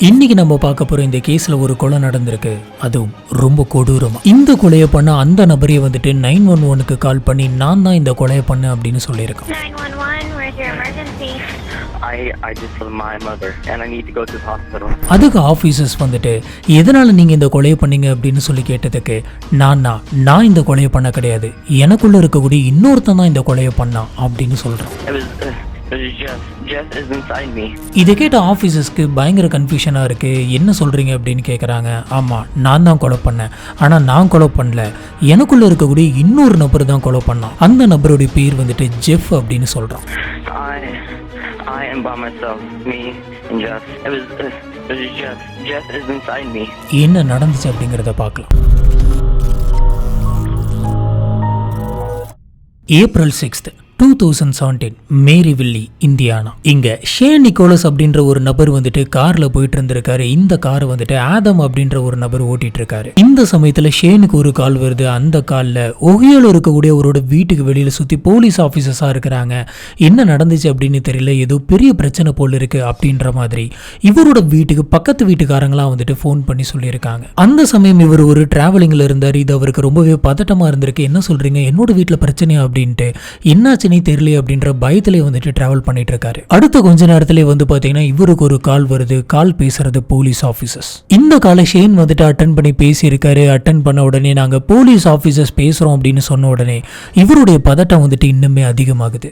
இன்னைக்கு நம்ம பார்க்க போற இந்த கேஸ்ல ஒரு கொலை நடந்திருக்கு, அதுவும் ரொம்ப கொடூரமா. இந்த கொலையை பண்ண அந்த நபரே வந்துட்டு 911க்கு கால் பண்ணி நான் தான் இந்த கொலையை பண்ணேன் அப்படின்னு சொல்லியிருக்கான். 911, where's your emergency? I just killed my mother and I need to go to the hospital. அதுக்கு ஆஃபீஸர்ஸ் வந்துட்டு எதனால நீங்க இந்த கொலையை பண்ணீங்க அப்படின்னு சொல்லி கேட்டதுக்கு நான் இந்த கொலையை பண்ண கிடையாது, எனக்குள்ள இருக்கக்கூடிய இன்னொருத்தன் தான் இந்த கொலையை பண்ணான் அப்படின்னு சொல்றான். Jeff is inside me. இதை கேட்ட ஆஃபீஸர்ஸ்க்கு பயங்கர கன்ஃபியூஷனா இருக்கு. என்ன சொல்றீங்க அப்படின்னு கேட்குறாங்க. ஆமா, நான் தான் கொலை பண்ணேன், ஆனா நான் கொலை பண்ணல, எனக்குள்ள இருக்கக்கூடிய இன்னொரு நபர் தான் கொலை பண்ணான். அந்த நபருடைய பேர் வந்துட்டு ஜெஃப் அப்படின்னு சொல்றான். I am by myself, me and Jeff. It was Jeff is inside me. என்ன நடந்துச்சு அப்படிங்கறத பார்க்கலாம். April 6th 2017 Merrillville, Indiana. இங்க ஷேன் நிக்கோலஸ் அப்படின்ற ஒரு நபர் வந்துட்டு கார்ல போயிட்டு இருந்திருக்காரு. இந்த காரை வந்துட்டு ஆதம் அப்படின்ற ஒரு நபர் ஓட்டிட்டு இருக்காரு. இந்த சமயத்துல ஷேனுக்கு ஒரு கால் வருது. அந்த கால்ல ஒஹியோல இருக்கக்கூடிய அவரோட வீட்டுக்கு வெளியில சுத்தி போலீஸ் ஆபீசர்ஸா இருக்கிறாங்க. என்ன நடந்துச்சு அப்படின்னு தெரியல, ஏதோ பெரிய பிரச்சனை போல இருக்கு அப்படின்ற மாதிரி இவரோட வீட்டுக்கு பக்கத்து வீட்டுக்காரங்களா வந்துட்டு போன் பண்ணி சொல்லியிருக்காங்க. அந்த சமயம் இவர் ஒரு டிராவலிங்ல இருந்தாரு. இது அவருக்கு ரொம்பவே பதட்டமா இருந்திருக்கு. என்ன சொல்றீங்க, என்னோட வீட்டுல பிரச்சனையா அப்படின்ட்டு, என்னாச்சு தெரியல அப்படின்ற பயத்திலே வந்துட்டு டிராவல் பண்ணிட்டு இருக்காரு. அடுத்த கொஞ்ச நேரத்திலே வந்து பாத்தீங்கன்னா இவருக்கு ஒரு கால் வருது. கால் பேசுறது போலீஸ் ஆபீசர்ஸ். இந்த காலை ஷேன் வந்துட்டு அட்டன் பண்ணி பேசி இருக்காரு. அட்டன் பண்ண உடனே நாங்க போலீஸ் ஆபீசர்ஸ் பேசுறோம் அப்படின்னு சொன்ன உடனே இவருடைய பதட்டம் வந்துட்டு இன்னுமே அதிகமாகுது.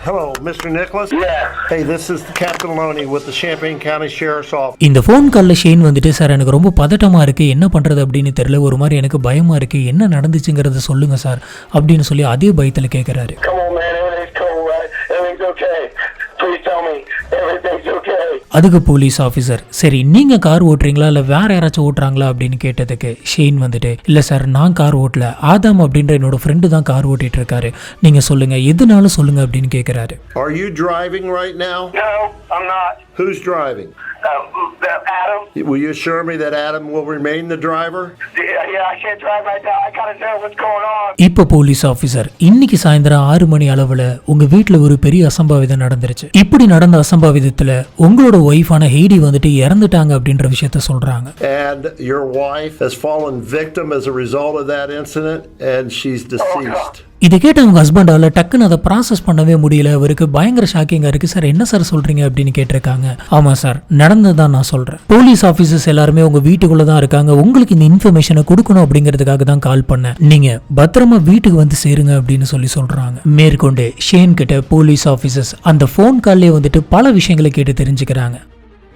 Hello, Mr. Nicholas? Yeah. Hey, this is Captain Loney with the Champaign County Sheriff's Office. இந்த ஃபோன் கால்ல ஷேன் வந்துட்டு, சார் எனக்கு ரொம்ப பதட்டமா இருக்கு, என்ன பண்றது அப்படின்னு தெரியல, ஒரு மாதிரி எனக்கு பயமா இருக்கு, என்ன நடந்துச்சுங்கறத சொல்லுங்க சார் அப்படின்னு சொல்லி அதே பயத்துல கேக்குறாரு. அதுக்கு போலீஸ் ஆஃபீஸர், சரி நீங்க கார் ஓட்டுறீங்களா இல்ல வேற யாராச்சும் ஓட்டுறாங்களா அப்படின்னு கேட்டதுக்கு ஷேன் வந்துட்டு, இல்ல சார் நான் கார் ஓட்டல, ஆதாம் அப்படின்ற என்னோட ஃப்ரெண்டு தான் கார் ஓட்டிட்டு இருக்காரு, நீங்க சொல்லுங்க எதுனாலும் சொல்லுங்க அப்படின்னு கேக்குறாரு. Are you driving right now? No, I'm not. Who's driving? Adam. Will you assure me that Adam will remain the driver? Yeah, I can't drive right now. I gotta know what's going on. இப்ப police officer, இன்னைக்கு சாயந்தரம் 6 மணி அளவுல உங்க வீட்டுல ஒரு பெரிய அசம்பாவிதம் நடந்துருச்சு. இப்படி நடந்த அசம்பாவிதத்துல உங்களோட ஒய்ஃபான ஹெய்டி வந்துட்டு இறந்துட்டாங்க அப்படின்ற விஷயத்த சொல்றாங்க. And your wife has fallen victim as a result of that incident and she's deceased. இதை கேட்ட அவங்க ஹஸ்பண்டால டக்குன்னு அதை ப்ராசஸ் பண்ணவே முடியல. அவருக்கு பயங்கர ஷாக்கிங்கா இருக்கு. சார் என்ன சார் சொல்றீங்க அப்படின்னு கேட்டிருக்காங்க. ஆமா சார், நடந்ததான் நான் சொல்றேன். போலீஸ் ஆபீசர்ஸ் எல்லாருமே உங்க வீட்டுக்குள்ள தான் இருக்காங்க, உங்களுக்கு இந்த இன்ஃபர்மேஷனை கொடுக்கணும் அப்படிங்கிறதுக்காக தான் கால் பண்ணேன், நீங்க பத்திரமா வீட்டுக்கு வந்து சேருங்க அப்படின்னு சொல்றாங்க. மேற்கொண்டு ஷேன் கிட்ட போலீஸ் ஆபீசர்ஸ் அந்த போன் கால்லே வந்துட்டு பல விஷயங்களை கேட்டு தெரிஞ்சுக்கிறாங்க.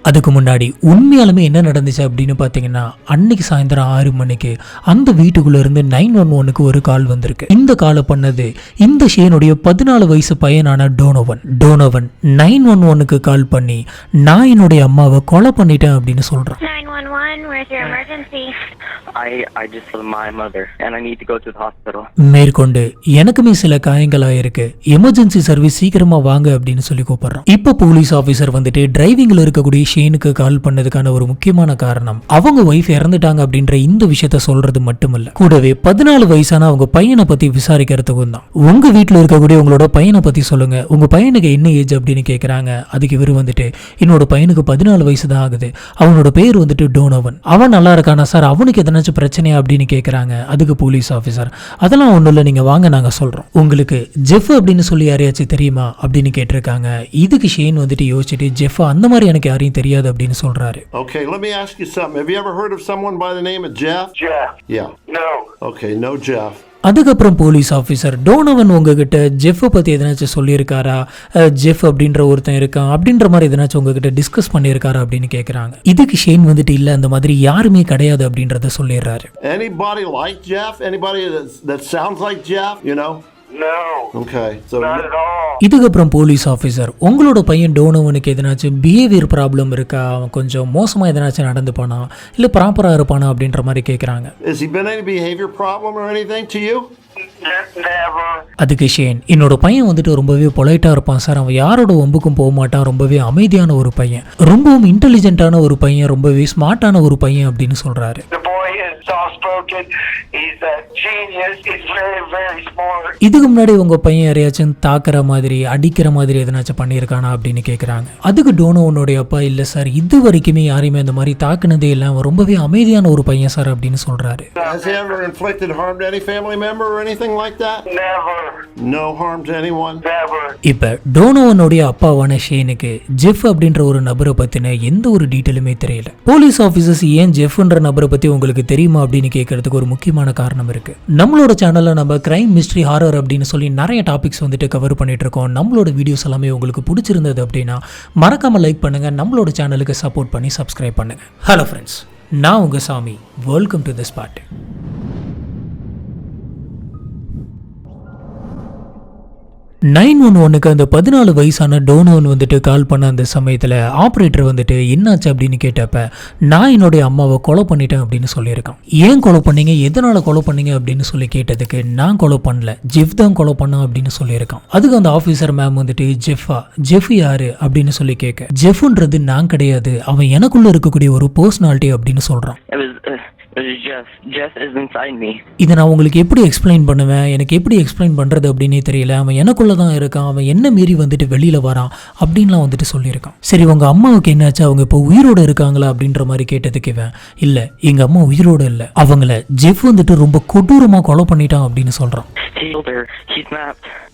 அதுக்கு முன்னாடி உண்மையாலுமே என்ன நடந்துச்சு அப்படின்னு பார்த்தீங்கன்னா, அன்னைக்கு சாயந்தரம் 6 மணிக்கு அந்த வீட்டுக்குள்ள இருந்து 911க்கு ஒரு கால் வந்திருக்கு. இந்த காலை பண்ணது இந்த ஷேனுடைய 14 வயசு பையனான டோனோவன். 911க்கு கால் பண்ணி நான் என்னுடைய அம்மாவை கொலை பண்ணிட்டேன் அப்படின்னு சொல்றான். 911, where's your emergency? I just killed my mother and I need to go to the hospital. மேற்கொண்டு எனக்குமே சில காயங்களா இருக்கு, எமர்ஜென்சி சர்வீஸ் சீக்கிரமா வாங்க அப்படின்னு சொல்லி கூப்பிடுறான். இப்ப போலீஸ் ஆபீசர் வந்துட்டு டிரைவிங்ல இருக்கக்கூடிய ஷேனுக்கு கால் பண்ணதுக்கான ஒரு முக்கியமான காரணம் அவங்க ஒய்ஃப் இறந்துட்டாங்க அப்படின்ற இந்த விஷயத்த சொல்றது மட்டுமல்ல, கூடவே 14 வயசான அவங்க பையனை பத்தி விசாரிக்கிறதுக்கும் தான். உங்க வீட்டுல இருக்கக்கூடிய உங்களோட பையனை பத்தி சொல்லுங்க, உங்க பையனுக்கு என்ன ஏஜ் அப்படின்னு கேக்குறாங்க. அதுக்கு இவர் வந்துட்டு, என்னோட பையனுக்கு 14 வயசு தான் ஆகுது, அவனோட பேர் வந்துட்டு டோனோவன், அவன் நல்லா இருக்கானா சார், அவனுக்கு எதனாச்சும் பிரச்சனையா அப்படின்னு கேக்குறாங்க. அதுக்கு போலீஸ் ஆபீசர், அதெல்லாம் ஒண்ணும் இல்ல, நீங்க வாங்க நாங்க சொல்றோம். உங்களுக்கு ஜெஃப் அப்படின்னு சொல்லி யாரையாச்சும் தெரியுமா அப்படின்னு கேட்டிருக்காங்க. இதுக்கு ஷேன் வந்துட்டு யோசிச்சுட்டு, ஜெஃப் அந்த மாதிரி எனக்கு யாரையும் தெரியாது அப்படின்னு சொல்றாரு. Okay, let me ask you something. Have you ever heard of someone by the name of Jeff? Jeff. Yeah. No. Okay, no Jeff. அதுக்கப்புறம் போலீஸ் ஆஃபீஸர், டோனோவன் உங்ககிட்ட ஜெஃப்பை பற்றி எதனாச்சும் சொல்லியிருக்காரா, ஜெஃப் அப்படின்ற ஒருத்தன் இருக்கான் அப்படின்ற மாதிரி எதனாச்சும் உங்ககிட்ட டிஸ்கஸ் பண்ணியிருக்காரா அப்படின்னு கேட்குறாங்க. இதுக்கு ஷேன் வந்துட்டு இல்லை, அந்த மாதிரி யாருமே கிடையாது அப்படின்றத சொல்லிடுறாரு. Anybody like Jeff? Anybody that sounds like Jeff, you know? No. Okay. So Not at all. இதுக்கப்புறம் போலீஸ் ஆஃபீஸர், உங்களோட பையன் டோனோவனுக்கு எதனாச்சும் பிஹேவியர் ப்ராப்ளம் இருக்கா, அவன் கொஞ்சம் மோசமாக எதனாச்சும் நடந்துப்பானா இல்லை ப்ராப்பராக இருப்பானா அப்படின்ற மாதிரி கேட்குறாங்க. has he been any behavior problem or anything to you? Never. அதுக்கு ஷேன், என்னோட பையன் வந்துட்டு ரொம்பவே பொலைட்டா இருப்பான் சார், அவன் யாரோட வம்புக்கும் போக மாட்டான், ரொம்பவே அமைதியான ஒரு பையன், ரொம்பவும் இன்டெலிஜென்ட்டான ஒரு பையன், ரொம்பவே ஸ்மார்ட்டான ஒரு பையன் அப்படின்னு சொல்றாரு. The boy is soft-spoken. He's a genius. He's very, very smart. இதுக்கு முன்னாடி உங்க பையன் யாரையாச்சும் தாக்குற மாதிரி அடிக்கிற மாதிரி எதனாச்சும் பண்ணியிருக்கானா அப்படின்னு கேட்குறாங்க. அதுக்கு டோனோவனுடைய அப்பா இல்லை சார், இது வரைக்குமே யாரையுமே அந்த மாதிரி தாக்குனதே இல்லை, அவன் ரொம்பவே அமைதியான ஒரு பையன் சார் அப்படின்னு சொல்றாரு. Has he ever inflicted harm to any family member or anything like that? Never. No harm to anyone? Never. இப்ப டோனோவனுடைய அப்பாவான ஷேனுக்கு ஜெஃப் அப்படின்ற ஒரு நபரை பத்தின எந்த ஒரு டீட்டெயிலுமே தெரியல. போலீஸ் ஆபீசர்ஸ் ஏன் ஜெஃப்ன்ற நபரை பத்தி உங்களுக்கு தெரியுமா அப்படின்னு கேட்கறதுக்கு ஒரு முக்கியமான காரணம் இருக்கு. நம்மளோட சேனல்ல நம்ம கிரைம், மிஸ்ட்ரி, ஹாரர் அப்படின்னு சொல்லி நிறைய டாபிக்ஸ் வந்துட்டு கவர் பண்ணிட்டு இருக்கோம். நம்மளோட வீடியோஸ் எல்லாமே உங்களுக்கு பிடிச்சிருந்தது அப்படின்னா மறக்காம லைக் பண்ணுங்க, நம்மளோட சேனலுக்கு சப்போர்ட் பண்ணி சப்ஸ்கிரைப் பண்ணுங்க. ஹலோ ஃப்ரெண்ட்ஸ், நான் உங்க Sami. Welcome to the spot. 911க்கு அந்த 14 வயசான டோனோவன் வந்துட்டு கால் பண்ண அந்த சமயத்தில் ஆப்ரேட்டர் வந்துட்டு என்னாச்சு அப்படின்னு கேட்டப்ப நான் என்னுடைய அம்மாவை கொலை பண்ணிட்டேன் அப்படின்னு சொல்லியிருக்கான். ஏன் கொலை பண்ணீங்க, எதனால கொலை பண்ணீங்க அப்படின்னு சொல்லி கேட்டதுக்கு நான் கொலை பண்ணல, ஜெஃப் தான் கொலை பண்ணான் அப்படின்னு சொல்லியிருக்கான். அதுக்கு அந்த ஆஃபீஸர் மேம் வந்துட்டு ஜெஃப் யாரு அப்படின்னு சொல்லி கேட்க, ஜெஃப்ன்றது நான் கிடையாது, அவன் எனக்குள்ள இருக்கக்கூடிய ஒரு பர்சனாலிட்டி அப்படின்னு சொல்றான். Jeff is inside me. இதை நான் உங்களுக்கு எப்படி எக்ஸ்பிளைன் பண்ணுவேன், எனக்கு எப்படி எக்ஸ்பிளைன் பண்ணுறது அப்படின்னே தெரியல, அவன் எனக்குள்ளே தான் இருக்கான், அவன் என்ன மீறி வந்துட்டு வெளியில் வரான் அப்படின்லாம் வந்துட்டு சொல்லியிருக்கான். சரி, உங்கள் அம்மாவுக்கு என்னாச்சு, அவங்க இப்போ உயிரோடு இருக்காங்களா அப்படின்ற மாதிரி கேட்டதுக்கு இவன் இல்லை, எங்கள் அம்மா உயிரோடு இல்லை, அவங்கள ஜெஃப் வந்துட்டு ரொம்ப கொடூரமாக கொலை பண்ணிட்டான் அப்படின்னு சொல்கிறான்.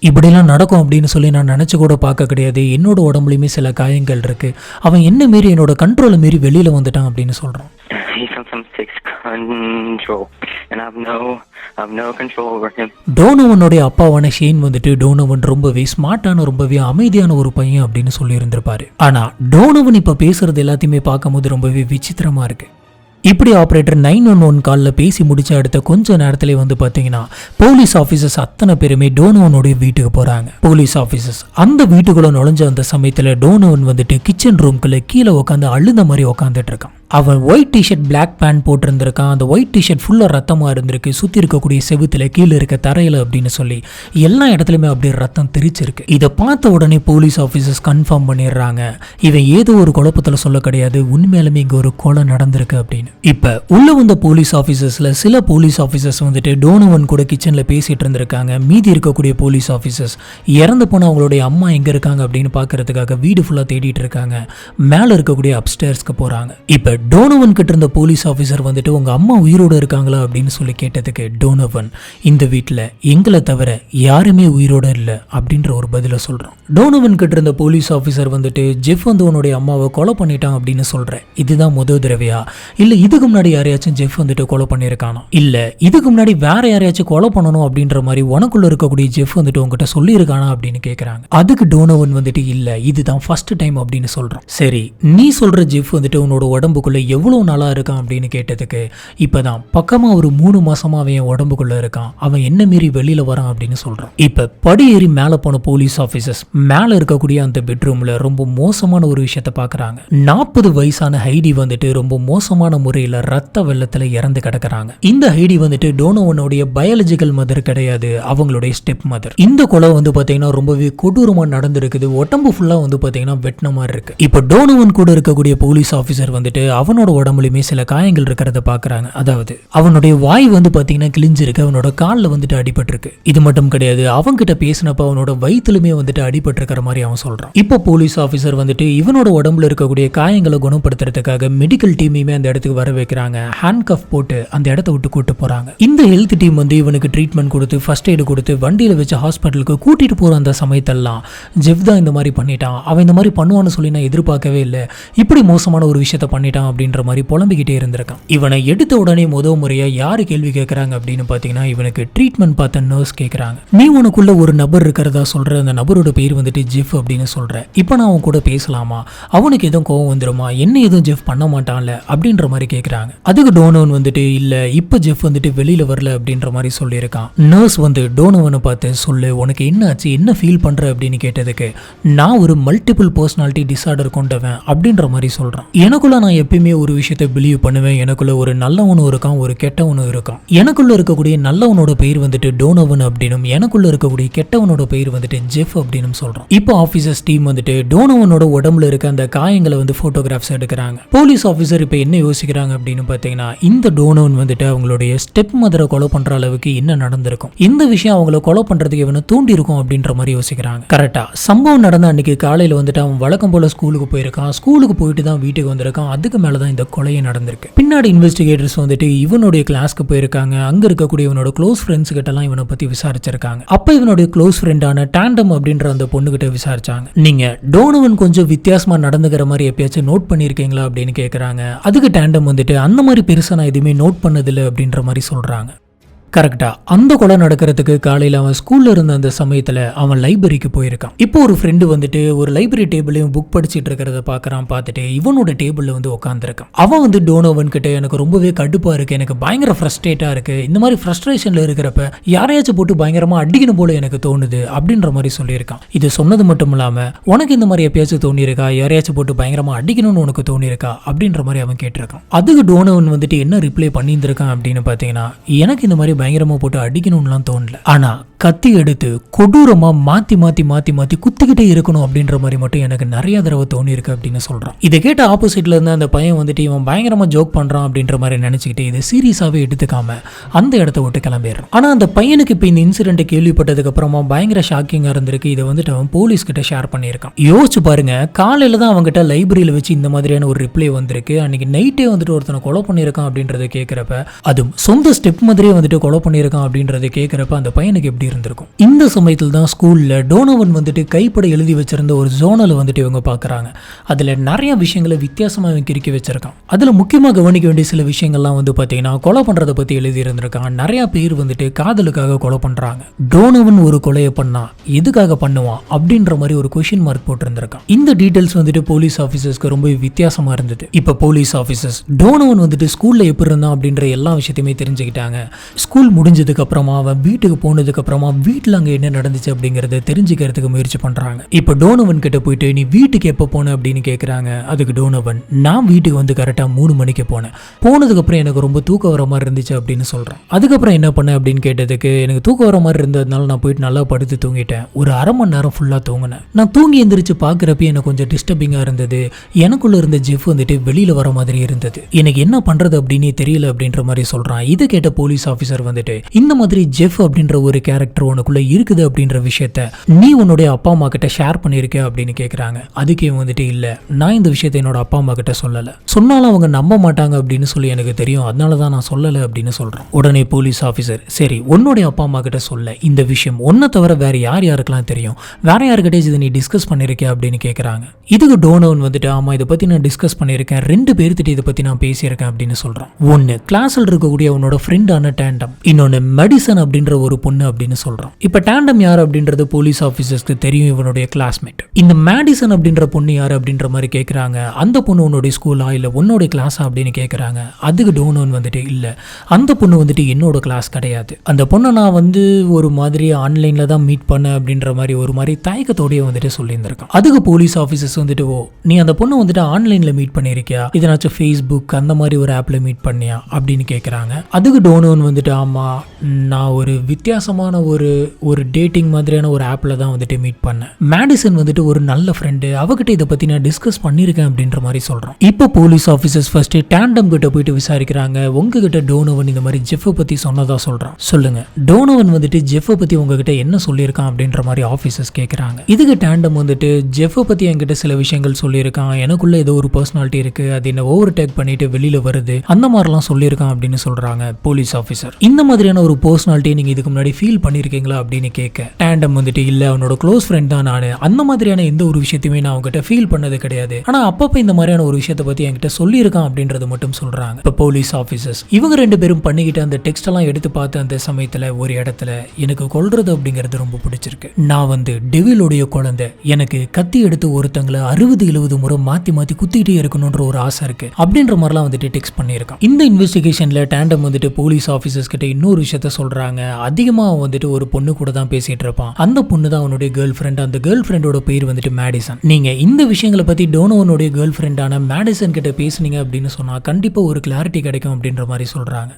இப்படிலாம் நடக்கும் அப்படின்னு சொல்லி நான் நினச்சி கூட பார்க்க கிடையாது, என்னோட உடம்புலையுமே சில காயங்கள் இருக்குது, அவன் என்ன மீறி என்னோட கண்ட்ரோலை மீறி வெளியில் வந்துட்டான் அப்படின்னு சொல்கிறான். டோனோவனுடைய அப்பாவான ஷேன் வந்துட்டு டோனோவன் ரொம்பவே ஸ்மார்ட்டான, ரொம்பவே அமைதியான ஒரு பையன் அப்படின்னு சொல்லி இருந்திருப்பாரு. ஆனா டோனோவன் இப்ப பேசுறது எல்லாத்தையுமே பார்க்கும்போது ரொம்பவே விசித்திரமா இருக்கு. இப்படி ஆப்ரேட்டர் 911 காலில் பேசி முடிச்ச அடுத்த கொஞ்ச நேரத்திலே வந்து பார்த்தீங்கன்னா போலீஸ் ஆஃபீஸர்ஸ் அத்தனை பேருமே டோனோவனுடைய வீட்டுக்கு போகிறாங்க. போலீஸ் ஆஃபீஸர்ஸ் அந்த வீட்டுக்குள்ளே நுழைஞ்ச அந்த சமயத்தில் டோனோவன் வந்துட்டு கிச்சன் ரூம்குள்ளே கீழே உட்காந்து அழுந்த மாதிரி உட்காந்துட்டு இருக்கான். அவன் ஒயிட் டிஷர்ட், பிளாக் பேண்ட் போட்டிருந்திருக்கான். அந்த ஒயிட் டிஷர்ட் ஃபுல்லாக ரத்தமாக இருந்திருக்கு, சுற்றி இருக்கக்கூடிய செவுத்தில், கீழே இருக்க தரையில் அப்படின்னு சொல்லி எல்லா இடத்துலையுமே அப்படியே ரத்தம் தெரிச்சிருக்கு. இதை பார்த்த உடனே போலீஸ் ஆஃபீஸர்ஸ் கன்ஃபார்ம் பண்ணிடுறாங்க, இவன் ஏதோ ஒரு குழப்பத்தில் சொல்ல கிடையாது, உண்மையிலுமே இங்கே ஒரு கொலை நடந்திருக்கு அப்படின்னு. இப்போ உள்ள வந்த போலீஸ் ஆஃபீஸர்ஸில் சில போலீஸ் ஆஃபீஸர்ஸ் வந்துட்டு டோனோவன் கூட கிச்சனில் பேசிகிட்டு இருந்திருக்காங்க. மீதி இருக்கக்கூடிய போலீஸ் ஆஃபீஸர்ஸ் இறந்து போன அவங்களுடைய அம்மா எங்கே இருக்காங்க அப்படின்னு பார்க்கறதுக்காக வீடு ஃபுல்லாக தேடிட்டு இருக்காங்க. மேலே இருக்கக்கூடிய அப்ஸ்டேர்ஸ்க்கு போகிறாங்க. இப்போ டோனோவன் கிட்ட இருந்த போலீஸ் ஆஃபீஸர் வந்துட்டு உங்கள் அம்மா உயிரோடு இருக்காங்களா அப்படின்னு சொல்லி கேட்டதுக்கு டோனோவன் இந்த வீட்டில் எங்களை தவிர யாருமே உயிரோடு இல்லை அப்படின்ற ஒரு பதிலை சொல்கிறான். டோனோவன் கிட்ட இருந்த போலீஸ் ஆஃபீஸர் வந்துட்டு ஜெஃப் வந்து உன்னுடைய அம்மாவை கொலை பண்ணிட்டான் அப்படின்னு சொல்கிறேன், இதுதான் முதல் தடவையா, இல்லை இதுக்கு முன்னாடி யாரையாச்சும் ஜெஃப் வந்துட்டு கொலை பண்ணியிருக்கானா, இல்லை இதுக்கு முன்னாடி வேற யாரையாச்சும் கொலை பண்ணணும் அப்படின்ற மாதிரி உனக்குள்ள இருக்கக்கூடிய ஜெஃப் வந்துட்டு உங்ககிட்ட சொல்லியிருக்கானா அப்படின்னு கேட்குறாங்க. அதுக்கு டோனோவன் வந்துட்டு இல்லை இதுதான் ஃபர்ஸ்ட் டைம் அப்படின்னு சொல்கிறான். சரி, நீ சொல்கிற ஜெஃப் வந்துட்டு உன்னோட உடம்புக்குள்ள எவ்வளோ நாளாக இருக்கான் அப்படின்னு கேட்டதுக்கு இப்போதான் பக்கமாக ஒரு 3 மாசமா அவன் என் உடம்புக்குள்ள இருக்கான், அவன் என்ன மீறி வெளியில் வரான் அப்படின்னு சொல்கிறான். இப்போ படி ஏறி மேலே போன போலீஸ் ஆஃபீஸர்ஸ் மேலே இருக்கக்கூடிய அந்த பெட்ரூமில் ரொம்ப மோசமான ஒரு விஷயத்தை பார்க்குறாங்க. 40 வயசான ஹைடி வந்துட்டு ரொம்ப மோசமான முறையில் ரத்த வெள்ளத்தில் இறந்து கிடக்குறாங்க. இந்த ஹைடி வந்துட்டு டோனோவனுடைய பயாலஜிக்கல் மதர் கிடையாது, அவங்களுடைய ஸ்டெப் மதர். இந்த கொலை வந்து பார்த்தீங்கன்னா ரொம்பவே கொடூரமாக நடந்திருக்குது, உடம்பு ஃபுல்லாக வந்து பார்த்தீங்கன்னா வெட்டின மாதிரி இருக்கு. இப்போ டோனோவன் கூட இருக்கக்கூடிய போலீஸ் ஆஃபீஸர் வந்துட்டு அவனோட உடம்புலையுமே சில காயங்கள் இருக்கிறத பார்க்குறாங்க. அதாவது அவனுடைய வாய் வந்து பார்த்தீங்கன்னா கிழிஞ்சிருக்கு, அவனோட காலில் வந்துட்டு அடிபட்டிருக்கு. இது மட்டும் கிடையாது, அவன்கிட்ட பேசினப்ப அவனோட வயிற்றுலுமே வந்துட்டு அடிபட்டிருக்கிற மாதிரி அவன் சொல்கிறான். இப்போ போலீஸ் ஆஃபீஸர் வந்துட்டு இவனோட உடம்புல இருக்கக்கூடிய காயங்களை குணப்படுத்துறதுக்காக மெடிக்கல் டீமையுமே அந்த இடத்துக்கு வர வைக்கிறாங்க. ஹேண்ட் கஃப் போட்டு அந்த இடத்த விட்டு கூட்டு போகிறாங்க. இந்த ஹெல்த் டீம் வந்து இவனுக்கு ட்ரீட்மெண்ட் கொடுத்து ஃபர்ஸ்ட் எய்டு கொடுத்து வண்டியில் வச்சு ஹாஸ்பிட்டலுக்கு கூட்டிகிட்டு போகிற அந்த சமயத்தெல்லாம் ஜெஃப் தான் இந்த மாதிரி பண்ணிட்டான், அவன் இந்த மாதிரி பண்ணுவான்னு சொல்லி நான் எதிர்பார்க்கவே இல்லை, இப்படி மோசமான ஒரு விஷயத்த பண்ணிட்டான் அப்படின்ற மாதிரி புலம்பிக்கிட்டே இருந்திருக்கான். இவனை எடுத்த உடனே முதல் முறையா யாரு கேள்வி கேட்கறாங்க அப்படின்னு பாத்தீங்கன்னா இவனுக்கு ட்ரீட்மெண்ட் பார்த்த நர்ஸ் கேட்கறாங்க. நீ உனக்குள்ள ஒரு நபர் இருக்கிறதா சொல்ற, அந்த நபரோட பேர் வந்துட்டு ஜெஃப் அப்படின்னு சொல்ற, இப்போ நான் அவன் கூட பேசலாமா, அவனுக்கு எதுவும் கோவம் வந்துருமா, என்ன எதுவும் ஜெஃப் பண்ண மாட்டான்ல அப்படின்ற மாதிரி கேட்கறாங்க. அதுக்கு டோனோவன் வந்துட்டு இல்ல இப்போ ஜெஃப் வந்துட்டு வெளியில வரல அப்படின்ற மாதிரி சொல்லியிருக்கான். நர்ஸ் வந்து டோனோவனை பார்த்து சொல்லு உனக்கு என்ன ஆச்சு, என்ன ஃபீல் பண்ற அப்படின்னு கேட்டதுக்கு நான் ஒரு மல்டிபிள் பர்சனாலிட்டி டிசார்டர் கொண்டவன் அப்படின்ற மாதிரி சொல்றான். எனக்குள்ள நான் எப்பயுமே ஒரு விஷயத்தை பிலீவ் பண்ணுவேன், எனக்குள்ள ஒரு நல்லவனும் இருக்கான், ஒரு கெட்டவனும் இருக்கான். எனக்குள்ள இருக்கக்கூடிய நல்லவனோட பெயர் வந்துட்டு டோனோவன் அப்படின்னும், எனக்குள்ள இருக்கக்கூடிய கெட்டவனோட பெயர் வந்துட்டு ஜெஃப் அப்படின்னு சொல்றோம். இப்போ ஆபீசர்ஸ் டீம் வந்துட்டு டோனோவனோட உடம்புல இருக்க அந்த காயங்களை வந்து போட்டோகிராஃப்ஸ் எடுக்கிறாங்க. போலீஸ் ஆபீசர் இப்போ என்ன யோசிக்கிறாங்க அப்படின்னு பார்த்தீங்கன்னா, இந்த டோனோவன் வந்துட்டு அவங்களுடைய ஸ்டெப் மதரை கொலை பண்ற அளவுக்கு என்ன நடந்திருக்கும், இந்த விஷயம் அவங்கள கொலை பண்றதுக்கு இவனை தூண்டி இருக்கும் அப்படின்ற மாதிரி யோசிக்கிறாங்க. கரெக்டா சம்பவம் நடந்த அன்னைக்கு காலையில வந்துட்டு அவன் வழக்கம் போல ஸ்கூலுக்கு போயிருக்கான். ஸ்கூலுக்கு போயிட்டு தான் வீட்டுக்கு வந்திருக்கான். அதுக்கு மேலதான் இந்த கொலையை நடந்திருக்கு. பின்னாடி இன்வெஸ்டிகேட்டர்ஸ் வந்துட்டு இவனுடைய கிளாஸ்க்கு போயிருக்காங்க. அங்க இருக்கக்கூடிய இவனோட க்ளோஸ் ஃப்ரெண்ட்ஸ் கிட்ட எல்லாம் இவனை பத்தி விசாரிச்சிருக்காங்க. அப்ப இவனுடைய க்ளோஸ் ஃப்ரெண்டான டாண்டம் அப்படின்ற அந்த பொண்ணு கிட்ட விசாரிச்சாங்க. நீங்க டோனோவன் கொஞ்சம் வித்தியாசமா நடந்துக்கிற மாதிரி எப்பயாச்சும் நோட் பண்ணிருக்கீங்களா அப்படின்னு கேக்குறாங்க. அதுக்கு டாண்டம் வந்துட்டு அந்த மாதிரி பெருசா நான் எதுவுமே நோட் பண்ணதில்லை அப்படின்ற மாதிரி சொல்றாங்க. கரெக்டா அந்த கொலை நடக்கிறதுக்கு காலையில் அவன் ஸ்கூல்ல இருந்த அந்த சமயத்தில் அவன் லைப்ரரிக்கு போயிருக்கான். இப்போ ஒரு ஃப்ரெண்டு வந்துட்டு ஒரு லைப்ரரி டேபிளையும் புக் படிச்சுட்டு இருக்கிறத பார்க்குறான். பார்த்துட்டு இவனோட டேபிளில் வந்து உட்காந்துருக்கான். அவன் வந்து டோனோவன் கிட்ட எனக்கு ரொம்பவே கடுப்பாக இருக்கு, எனக்கு பயங்கர ஃப்ரஸ்ட்ரேட்டாக இருக்கு, இந்த மாதிரி ஃப்ரஸ்ட்ரேஷனில் இருக்கிறப்ப யாரையாச்சும் போட்டு பயங்கரமாக அடிக்கணும் போல எனக்கு தோணுது அப்படின்ற மாதிரி சொல்லியிருக்கான். இது சொன்னது மட்டும் இல்லாமல் உனக்கு இந்த மாதிரி எப்பயாச்சும் தோணியிருக்கா, யாரையாச்சும் போட்டு பயங்கரமாக அடிக்கணும்னு உனக்கு தோணியிருக்கா அப்படின்ற மாதிரி அவன் கேட்டிருக்கான். அதுக்கு டோனோவன் வந்துட்டு என்ன ரிப்ளை பண்ணியிருந்திருக்கான் அப்படின்னு பார்த்தீங்கன்னா, எனக்கு இந்த மாதிரி பயங்கரமா போட்டு அடிக்கணும்லாம் தோணல, ஆனா கத்தி எடுத்து கொடூரமா மாத்தி மாத்தி மாத்தி மாத்தி குத்திக்கிட்டே இருக்கணும் அப்படின்ற மாதிரி மட்டும் எனக்கு நிறைய தடவை தோணி இருக்கு அப்படின்னு சொல்றான். இதை கேட்ட ஆப்போசிட்ல இருந்து அந்த பையன் வந்துட்டு இவன் பயங்கரமா ஜோக் பண்றான் அப்படின்ற மாதிரி நினைச்சுக்கிட்டு இதை சீரியஸாவே எடுத்துக்காம அந்த இடத்த விட்டு கிளம்பிடுறான். ஆனா அந்த பையனுக்கு இப்ப இந்த இன்சிடென்ட் கேள்விப்பட்டதுக்கு அப்புறமா பயங்கர ஷாக்கிங்கா இருந்திருக்கு. இதை வந்துட்டு அவன் போலீஸ் கிட்ட ஷேர் பண்ணியிருக்கான். யோசிச்சு பாருங்க, காலையில தான் அவங்ககிட்ட லைப்ரரியில வச்சு இந்த மாதிரியான ஒரு ரிப்ளை வந்திருக்கு. அன்னைக்கு நைட்டே வந்துட்டு ஒருத்தனை கொலை பண்ணியிருக்கான் அப்படின்றத கேட்கிறப்ப, அதுவும் சொந்த ஸ்டெப் மாதிரியே வந்துட்டு கொலை பண்ணியிருக்கான் அப்படின்றத கேட்கிறப்ப அந்த பையனுக்கு எப்படி இருந்திருக்கும். இந்த சமயத்தில் தான் ஸ்கூல்ல டோனோவன் வந்துட்டு கைப்பட எழுதி வச்சிருந்த ஒரு ஜோனலை வந்துட்டு இவங்க பார்க்குறாங்க. அதில் நிறைய விஷயங்களை வித்தியாசமாக இவன் கிறுக்கி வச்சிருக்கான். அதில் முக்கியமாக கவனிக்க வேண்டிய சில விஷயங்கள்லாம் வந்து பார்த்தீங்கன்னா, கொலை பண்ணுறதை பற்றி எழுதி இருந்திருக்கான். நிறைய பேர் வந்துட்டு காதலுக்காக கொலை பண்ணுறாங்க. டோனோவன் ஒரு கொலையை பண்ணா எதுக்காக பண்ணுவான் அப்படின்ற மாதிரி ஒரு கொஸ்டின் மார்க் போட்டிருந்திருக்கான். இந்த டீட்டெயில்ஸ் வந்துட்டு போலீஸ் ஆஃபீஸர்ஸ்க்கு ரொம்ப வித்தியாசமாக இருந்தது. இப்போ போலீஸ் ஆஃபீஸர்ஸ் டோனோவன் வந்துட்டு ஸ்கூலில் எப்படி இருந்தான் அப்படின்ற எல்லா விஷயத்தையுமே தெரிஞ்சுக்கிட்டாங்க. ஸ்கூல் முடிஞ்சதுக்கு அப்புறமா அவன் வீட்டுக்கு போனதுக்கு அப்புறமா வீட்டில் அங்கே என்ன நடந்துச்சு அப்படிங்கிறத தெரிஞ்சுக்கிறதுக்கு முயற்சி பண்ணுறாங்க. இப்போ டோனோவன் கிட்ட போயிட்டு நீ வீட்டுக்கு எப்போ போன அப்படின்னு கேட்குறாங்க. அதுக்கு டோனோவன், நான் வீட்டுக்கு வந்து கரெக்டாக 3 மணிக்கு போனேன். போனதுக்கப்புறம் எனக்கு ரொம்ப தூக்கம் வர மாதிரி இருந்துச்சு அப்படின்னு சொல்கிறேன். அதுக்கப்புறம் என்ன பண்ணேன் அப்படின்னு கேட்டதுக்கு, எனக்கு தூக்கம் வர மாதிரி இருந்ததுனால நான் போயிட்டு நல்லா படுத்து தூங்கிட்டேன். ஒரு அரை மணி நேரம் ஃபுல்லாக தூங்கினேன். நான் தூங்கி எந்திரிச்சு பார்க்குறப்ப எனக்கு கொஞ்சம் டிஸ்டர்பிங்காக இருந்தது. எனக்குள்ளே இருந்த ஜெஃப் வந்துட்டு வெளியில் வர மாதிரி இருந்தது. எனக்கு என்ன பண்ணுறது அப்படின்னே தெரியல அப்படின்ற மாதிரி சொல்கிறான். இதை கேட்ட போலீஸ் ஆஃபீஸர் வந்துட்டு, இந்த மாதிரி ஜெஃப் அப்படின்ற ஒரு கேரக்டர் உனக்குள்ள இருக்குது அப்படின்ற விஷயத்த நீ உன்னுடைய அப்பா அம்மா கிட்ட ஷேர் பண்ணிருக்க அப்படின்னு கேக்குறாங்க. அதுக்கே வந்துட்டு இல்ல, நான் இந்த விஷயத்தை என்னோட அப்பா அம்மா கிட்ட சொல்லல, சொன்னாலும் அவங்க நம்ப மாட்டாங்க அப்படின்னு சொல்லி எனக்கு தெரியும், அதனாலதான் நான் சொல்லல அப்படின்னு சொல்றேன். உடனே போலீஸ் ஆபீசர், சரி உன்னுடைய அப்பா அம்மா கிட்ட சொல்ல, இந்த விஷயம் ஒன்ன தவிர வேற யார் யாருக்கெல்லாம் தெரியும், வேற யாருக்கிட்ட இதை நீ டிஸ்கஸ் பண்ணிருக்க அப்படின்னு கேக்குறாங்க. இதுக்கு டோனோவன் வந்துட்டு, ஆமா இதை பத்தி நான் டிஸ்கஸ் பண்ணிருக்கேன், 2 பேர்த்திட்ட இதை பத்தி நான் பேசியிருக்கேன் அப்படின்னு சொல்றான். ஒன்னு கிளாஸ்ல இருக்கக்கூடிய அவனோட ஃப்ரெண்டான டாண்டம், இன்னொன்னு மெடிசன் அப்படின்ற ஒரு பொண்ணு அப்படின்னு சொல்றான். இப்ப டாண்டம் யார் அப்படின்றது போலீஸ் ஆபீசர்ஸ்க்கு தெரியும், இவனுடைய கிளாஸ்மேட். இந்த மேடிசன் அப்படின்ற பொண்ணு யார் அப்படின்ற மாதிரி கேட்குறாங்க. அந்த பொண்ணு உன்னுடைய ஸ்கூலா இல்லை உன்னோட கிளாஸா அப்படின்னு கேட்குறாங்க. அதுக்கு டோனோவன் வந்துட்டு இல்லை, அந்த பொண்ணு வந்துட்டு என்னோட கிளாஸ் கிடையாது, அந்த பொண்ணை நான் வந்து ஒரு மாதிரி ஆன்லைனில் தான் மீட் பண்ணேன் அப்படின்ற மாதிரி ஒரு மாதிரி தயக்கத்தோடய வந்துட்டு சொல்லியிருந்திருக்கான். அதுக்கு போலீஸ் ஆஃபீஸர்ஸ் வந்துட்டு, ஓ நீ அந்த பொண்ணை வந்துட்டு ஆன்லைனில் மீட் பண்ணியிருக்கியா, இதனாச்சும் ஃபேஸ்புக் அந்த மாதிரி ஒரு ஆப்பில் மீட் பண்ணியா அப்படின்னு கேட்குறாங்க. அதுக்கு டோனோவன் வந்துட்டு, ஆமாம் நான் ஒரு வித்தியாசமான ஒரு டேட்டிங் மாதிரியான ஒரு ஆப்பில் தான் வந்துட்டு மீட் பண்ணேன். மேடிசன் வந்துட்டு ஒரு நல்ல ஃப்ரெண்டு, அவகிட்ட இதை பற்றி நான் டிஸ்கஸ் பண்ணியிருக்கேன் அப்படின்ற மாதிரி சொல்கிறான். இப்போ போலீஸ் ஆஃபீஸர்ஸ் ஃபர்ஸ்ட் டாண்டம் கிட்ட போயிட்டு விசாரிக்கிறாங்க. உங்ககிட்ட டோனோவன் இந்த மாதிரி ஜெஃப்பை பற்றி சொன்னதா சொல்கிறான், சொல்லுங்க டோனோவன் வந்துட்டு ஜெஃப்பை பற்றி உங்ககிட்ட என்ன சொல்லியிருக்கான் அப்படின்ற மாதிரி ஆஃபீஸர்ஸ் கேட்குறாங்க. இதுக்கு டாண்டம் வந்துட்டு, ஜெஃப்பை பற்றி என்கிட்ட சில விஷயங்கள் சொல்லியிருக்கான், எனக்குள்ள ஏதோ ஒரு பர்சனாலிட்டி இருக்கு, அது என்ன ஓவர் டேக் பண்ணிட்டு வெளியில வருது, அந்த மாதிரிலாம் சொல்லியிருக்கான் அப்படின்னு சொல்றாங்க. போலீஸ் ஆஃபீஸர், இந்த மாதிரியான ஒரு பர்சனாலிட்டி நீங்க இதுக்கு முன்னாடி ஃபீல் பண்ணிருக்கீங்களா அப்படின்னு கேட்க, டாண்டம் வந்துட்டு இல்ல அவனோட க்ளோஸ் ஃப்ரெண்ட் தான் நானு, அந்த மாதிரியான எந்த ஒரு விஷயத்தையுமே நான் அவங்ககிட்ட ஃபீல் பண்ணது கிடையாது, ஆனா அப்பப்ப இந்த மாதிரியான ஒரு விஷயத்தை பத்தி என்கிட்ட சொல்லியிருக்கான் அப்படின்றது மட்டும் சொல்றாங்க. இப்போ போலீஸ் ஆஃபீஸர்ஸ் இவங்க 2 பேரும் பண்ணிக்கிட்டு அந்த டெக்ஸ்ட் எல்லாம் எடுத்து பார்த்து அந்த சமயத்துல ஒரு இடத்துல, எனக்கு கொல்றது அப்படிங்கிறது ரொம்ப பிடிச்சிருக்கு, நான் வந்து டெவிலோடைய குழந்தை, எனக்கு கத்தி எடுத்து ஒருத்தங்களை 60-70 முறை மாத்தி மாத்தி குத்திட்டே இருக்கணும்ன்ற ஒரு ஆசை இருக்கு அப்படின்ற மாதிரிலாம் வந்துட்டு டெக்ஸ்ட் பண்ணியிருக்கான். இந்த இன்வெஸ்டிகேஷன்ல டாண்டம் வந்துட்டு போலீஸ் ஆஃபீஸர்ஸ் கிட்ட இன்னொரு விஷயத்த சொல்றாங்க. அதிகமா வந்துட்டு வந்துட்டு ஒரு பொண்ணு கூட தான் பேசிட்டு இருப்பான். அந்த பொண்ணு தான் அவனுடைய கேர்ள் ஃப்ரெண்ட். அந்த கேர்ள் ஃப்ரெண்டோட பேர் வந்துட்டு மேடிசன். நீங்க இந்த விஷயங்களை பத்தி டோனோவனுடைய கேர்ள் ஃப்ரெண்டான மேடிசன் கிட்ட பேசுனீங்க அப்படின்னு சொன்னா கண்டிப்பா ஒரு கிளாரிட்டி கிடைக்கும் அப்படின்ற மாதிரி சொல்றாங்க.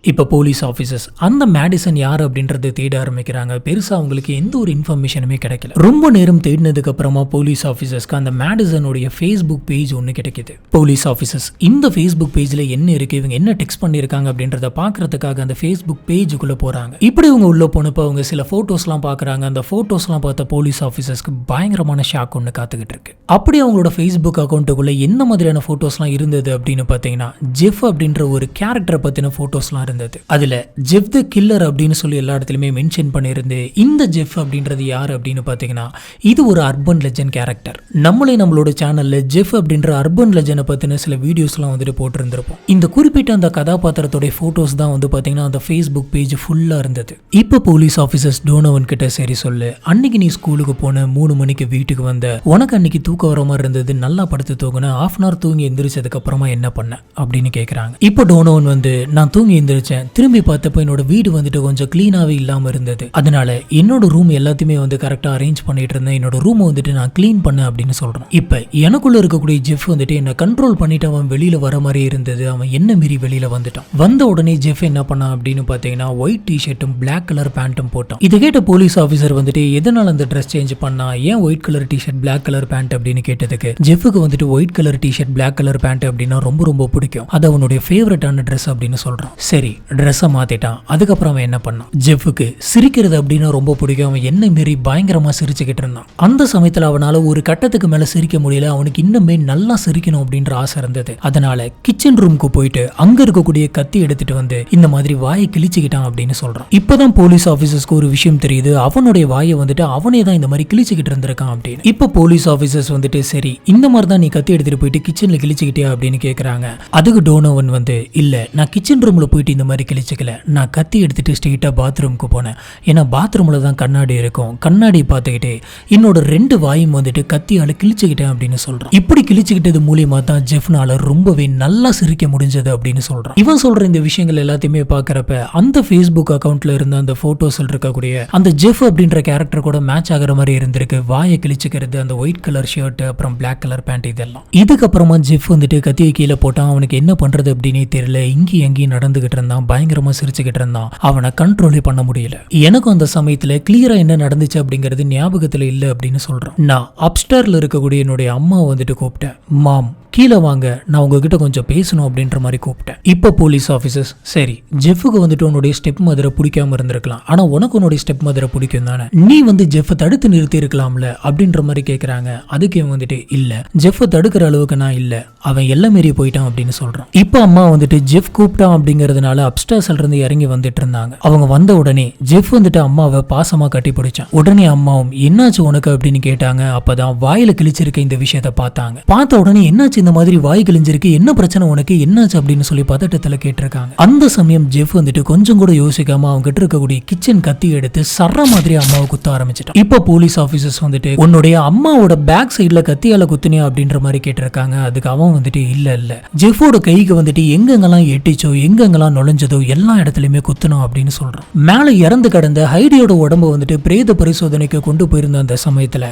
இப்போ போலீஸ் ஆஃபீஸர்ஸ் அந்த மேடிசன் யார் அப்படின்றத தேட ஆரம்பிக்கிறாங்க. பெருசாக அவங்களுக்கு எந்த ஒரு இன்ஃபர்மேஷனுமே கிடைக்கல. ரொம்ப நேரம் தேடினதுக்கு அப்புறமா போலீஸ் ஆஃபீஸர்ஸ்க்கு அந்த மேடிசனுடைய ஃபேஸ்புக் பேஜ் ஒன்று கிடைக்குது. போலீஸ் ஆஃபீஸர்ஸ் இந்த ஃபேஸ்புக் பேஜில் என்ன இருக்கு, இவங்க என்ன டெக்ஸ்ட் பண்ணியிருக்காங்க அப்படின்றத பார்க்கறதுக்காக அந்த ஃபேஸ்புக் பேஜுக்குள்ளே போகிறாங்க. இப்படி இவங்க உள்ள போனப்போ அவங்க சில ஃபோட்டோஸ்லாம் பார்க்குறாங்க. அந்த ஃபோட்டோஸ்லாம் பார்த்த போலீஸ் ஆஃபீஸர்ஸ்க்கு பயங்கரமான ஷாக் ஒன்று காத்துக்கிட்டு இருக்கு. அப்படி அவங்களோட ஃபேஸ்புக் அக்கௌண்ட்டுக்குள்ளே எந்த மாதிரியான ஃபோட்டோஸ்லாம் இருந்தது அப்படின்னு பார்த்தீங்கன்னா ஜெஃப் அப்படின்ற ஒரு கேரக்டரை பற்றின ஃபோட்டோஸ்லாம் இருந்தது. அதுல ஜெஃப் தி கில்லர் அப்படின்னு சொல்லி எல்லா இடத்துலயுமே மென்ஷன் பண்ணியிருந்து இந்த ஜெஃப் அப்படின்றது யார் அப்படின்னு பாத்தீங்கன்னா இது ஒரு அர்பன் லெஜெண்ட் கேரக்டர். நம்மளோட சேனல்ல ஜெஃப் அப்படின்ற அர்பன் லெஜெண்டை பத்தின சில வீடியோஸ்லாம் வந்துட்டு போட்டிருந்திருப்போம். இந்த குறிப்பிட்ட அந்த கதாபாத்திரத்தோட போட்டோஸ் தான் வந்து பாத்தீங்கன்னா அந்த ஃபேஸ்புக் பேஜ் ஃபுல்லா இருந்தது. இப்ப போலீஸ் ஆபீசர்ஸ் டோனோவன் கிட்ட சரி சொல்லு, அன்னைக்கு நீ ஸ்கூலுக்கு போன 3 மணிக்கு வீட்டுக்கு வந்த, உனக்கு அன்னைக்கு தூக்கம் வர மாதிரி இருந்தது, நல்லா படுத்து தூங்குன, 1/2 hour தூங்கி எந்திரிச்சதுக்கு அப்புறமா என்ன பண்ண அப்படின்னு கேட்கறாங்க. இப்போ டோனோவன் வந்து நான் தூங்கி எந்திரிச்சேன், திரும்பி பார்த்தப்ப என்னோட வீடு வந்துட்டு கொஞ்சம் கிளீனாவே இல்லாம இருந்தது, அதனால என்னோட ரூம் எல்லாத்தையுமே வந்து கரெக்டா அரேஞ்ச் பண்ணிட்டு இருந்தேன், என்னோட ரூம் வந்துட்டு நான் கிளீன் பண்ணேன் அப்படின்னு சொல்றேன். இப்ப எனக்குள்ள இருக்கக்கூடிய ஜெஃப் வந்துட்டு என்ன கண்ட்ரோல் பண்ணிட்டு அவன் வெளியில வர மாதிரி இருந்தது. அவன் என்ன மீறி வெளியில வந்துட்டான். வந்த உடனே ஜெஃப் என்ன பண்ணான் அப்படின்னு பாத்தீங்கன்னா ஒயிட் டிஷர்ட்டும் பிளாக் கலர் பேண்ட்டும் போட்டான். இதை கேட்ட போலீஸ் ஆஃபீஸர் வந்துட்டு எதனால அந்த ட்ரெஸ் சேஞ்ச் பண்ணா, ஏன் white colour T-shirt black colour pant அப்படின்னு கேட்டதுக்கு ஜெஃபுக்கு வந்துட்டு white colour T-shirt black colour pant அப்படின்னா ரொம்ப ரொம்ப பிடிக்கும், அது அவனுடைய ஃபேவரட்டான ட்ரெஸ் அப்படின்னு சொல்றான். சரி ட்ரெஸ்ஸை மாத்திட்டான். அதுக்கப்புறம் அவன் என்ன பண்ணான், ஜெஃபுக்கு சிரிக்கிறது அப்படின்னா ரொம்ப பிடிக்கும். அவன் என்ன மீறி பயங்கரமா சிரிச்சுக்கிட்டு இருந்தான். அந்த சமயத்துல அவனால ஒரு கட்டத்துக்கு மேல சிரிக்க முடியல. அவனுக்கு இன்னுமே நல்லா சிரிக்கணும் அப்படின்ற ஆசை இருந்தது. அதனால கிச்சன் ரூமுக்கு போயிட்டு அங்க இருக்கக்கூடிய கத்தி எடுத்துட்டு வந்து இந்த மாதிரி வாயை கிழிச்சுக்கிட்டான் அப்படின்னு சொல்றான். இப்பதான் போலீஸ் ஆபீசர்ஸ்க்கு ஒரு விஷயம் தெரியுது, அவனுடைய வாயை வந்துட்டு அவனே தான் இந்த மாதிரி கிழிச்சுக்கிட்டு இருந்திருக்கான் அப்படின்னு. இப்ப போலீஸ் ஆபீசர்ஸ் வந்துட்டு சரி இந்த மாதிரி தான் நீ கத்தி எடுத்துட்டு போயிட்டு கிச்சன்ல கிழிச்சுக்கிட்டியா அப்படின்னு கேக்குறாங்க. அதுக்கு டோனோவன் வந்து இல்ல, நான் கிச்சன் ரூம்ல போயிட்டு இந்த மாதிரி கிழிச்சுக்கல, நான் கத்தி எடுத்துட்டு ஸ்ட்ரெயிட்டா பாத்ரூமுக்கு போனேன். ஏன்னா பாத்ரூம்ல தான் கண்ணாடி இருக்கும், கண்ணாடி பார்த்துக்கிட்டே என்னோட 2 வாயும் வந்துட்டு கத்தியால கிழிச்சுக்கிட்டேன் அப்படின்னு சொல்றான். இப்படி கிழிச்சுக்கிட்டது மூலியமா தான் ஜெஃப்னால ரொம்பவே நல்லா சிரிக்க முடிஞ்சது அப்படின்னு சொல்றான். இவன் சொல்ற இந்த விஷயங்கள் எல்லாத்தையுமே பாக்குறப்ப அந்த ஃபேஸ்புக் அக்கௌண்ட்ல இருந்த அந்த போட்டோஸ் இருக்கக்கூடிய அந்த ஜெஃப் அப்படின்ற கேரக்டர் கூட மேட்ச் ஆகிற மாதிரி இருந்திருக்கு. வாயை கிழிச்சுக்கிறது, அந்த ஒயிட் கலர் ஷர்ட், அப்புறம் பிளாக் கலர் பேண்ட், இதெல்லாம். இதுக்கப்புறமா ஜெஃப் வந்துட்டு கத்தியை கீழே போட்டான். அவனுக்கு என்ன பண்றது அப்படின்னே தெரியல. இங்கேயும் எங்கேயும் நடந்துகிட்டு இருந்தான், பயங்கரமா சிரிச்சுக்கிட்டு இருந்தான். அவனை கண்ட்ரோலே பண்ண முடியல. எனக்கும் அந்த சமயத்துல கிளியரா என்ன நடந்துச்சு அப்படிங்கிறது ஞாபகத்துல இல்ல அப்படின்னு சொல்றான். நான் அப்ஸ்டர்ல இருக்கக்கூடிய என்னுடைய அம்மா வந்துட்டு கூப்பிட்டேன், மாம் கீழே வாங்க, நான் உங்ககிட்ட கொஞ்சம் பேசணும் அப்படின்ற மாதிரி கூப்பிட்டேன். இப்போ போலீஸ் ஆஃபீஸர்ஸ் சரி ஜெஃபுக்கு வந்துட்டு உன்னுடைய ஸ்டெப் மதரை பிடிக்காம இருந்திருக்கலாம், ஆனா உனக்கு உன்னுடைய ஸ்டெப் மதரை பிடிக்கும் தானே, நீ வந்து ஜெஃபை தடுத்து நிறுத்தி இருக்கலாம்ல அப்படின்ற மாதிரி கேட்கறாங்க. அதுக்கு இவன் வந்துட்டு இல்ல, ஜெஃபை தடுக்கிற அளவுக்கு நான் இல்ல, அவன் எல்லாம் மீறி போயிட்டான் அப்படின்னு சொல்றான். இப்போ அம்மா வந்துட்டு ஜெஃப் கூப்பிட்டான் அப்படிங்கறதுனால அப்ஸ்டர்ஸ்ல இருந்து இறங்கி வந்துட்டு இருந்தாங்க. அவங்க வந்த உடனே ஜெஃப் வந்துட்டு அம்மாவை பாசமா கட்டி பிடிச்சான். உடனே அம்மாவும் என்னாச்சு உனக்கு அப்படின்னு கேட்டாங்க. அப்பதான் வாயில கிழிச்சிருக்க இந்த விஷயத்த பார்த்தாங்க. பார்த்த உடனே என்னாச்சு, இந்த மாதிரி வாய் கிழிஞ்சிருக்கு, என்ன பிரச்சனை உனக்கு, என்னாச்சு அப்படின்னு சொல்லி பதட்டத்துல கேட்டிருக்காங்க. அந்த சமயம் ஜெஃப் வந்துட்டு கொஞ்சம் கூட யோசிக்காம அவங்க கிட்ட இருக்கக்கூடிய கிச்சன் கத்தி எடுத்து சர்ற மாதிரி அம்மாவை குத்த ஆரம்பிச்சிட்டான். இப்ப போலீஸ் ஆபீசர்ஸ் வந்துட்டு உன்னுடைய அம்மாவோட பேக் சைட்ல கத்தியால குத்துனியா அப்படின்ற மாதிரி கேட்டிருக்காங்க. அதுக்கு அவன் வந்துட்டு இல்ல ஜெஃபோட கைக்கு வந்துட்டு எங்கெங்கெல்லாம் எட்டிச்சோ எங்கெங்கெல்லாம் நுழைஞ்சதோ எல்லா இடத்துலயுமே குத்தணும் அப்படின்னு சொல்றான். மேல இறந்து கடந்த ஹைடியோட உடம்பு வந்துட்டு பிரேத பரிசோதனைக்கு கொண்டு போயிருந்த அந்த சமயத்துல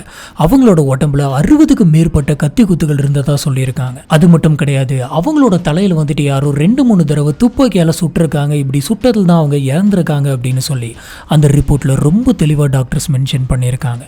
அவங்களோட உடம்புல 60க்கு மேற்பட்ட கத்தி குத்துகள் இருந்ததா சொல்லியிருக்காங்க. அது மட்டும் கிடையாது, அவங்களோட தலையில வந்துட்டு யாரோ 2-3 தடவை துப்பாக்கியால சுட்டிருக்காங்க. இப்படி சுட்டதில் தான் அவங்க இறந்துருக்காங்க அப்படின்னு சொல்லி அந்த ரிப்போர்ட்ல ரொம்ப தெளிவா டாக்டர்ஸ் மென்ஷன் பண்ணியிருக்காங்க.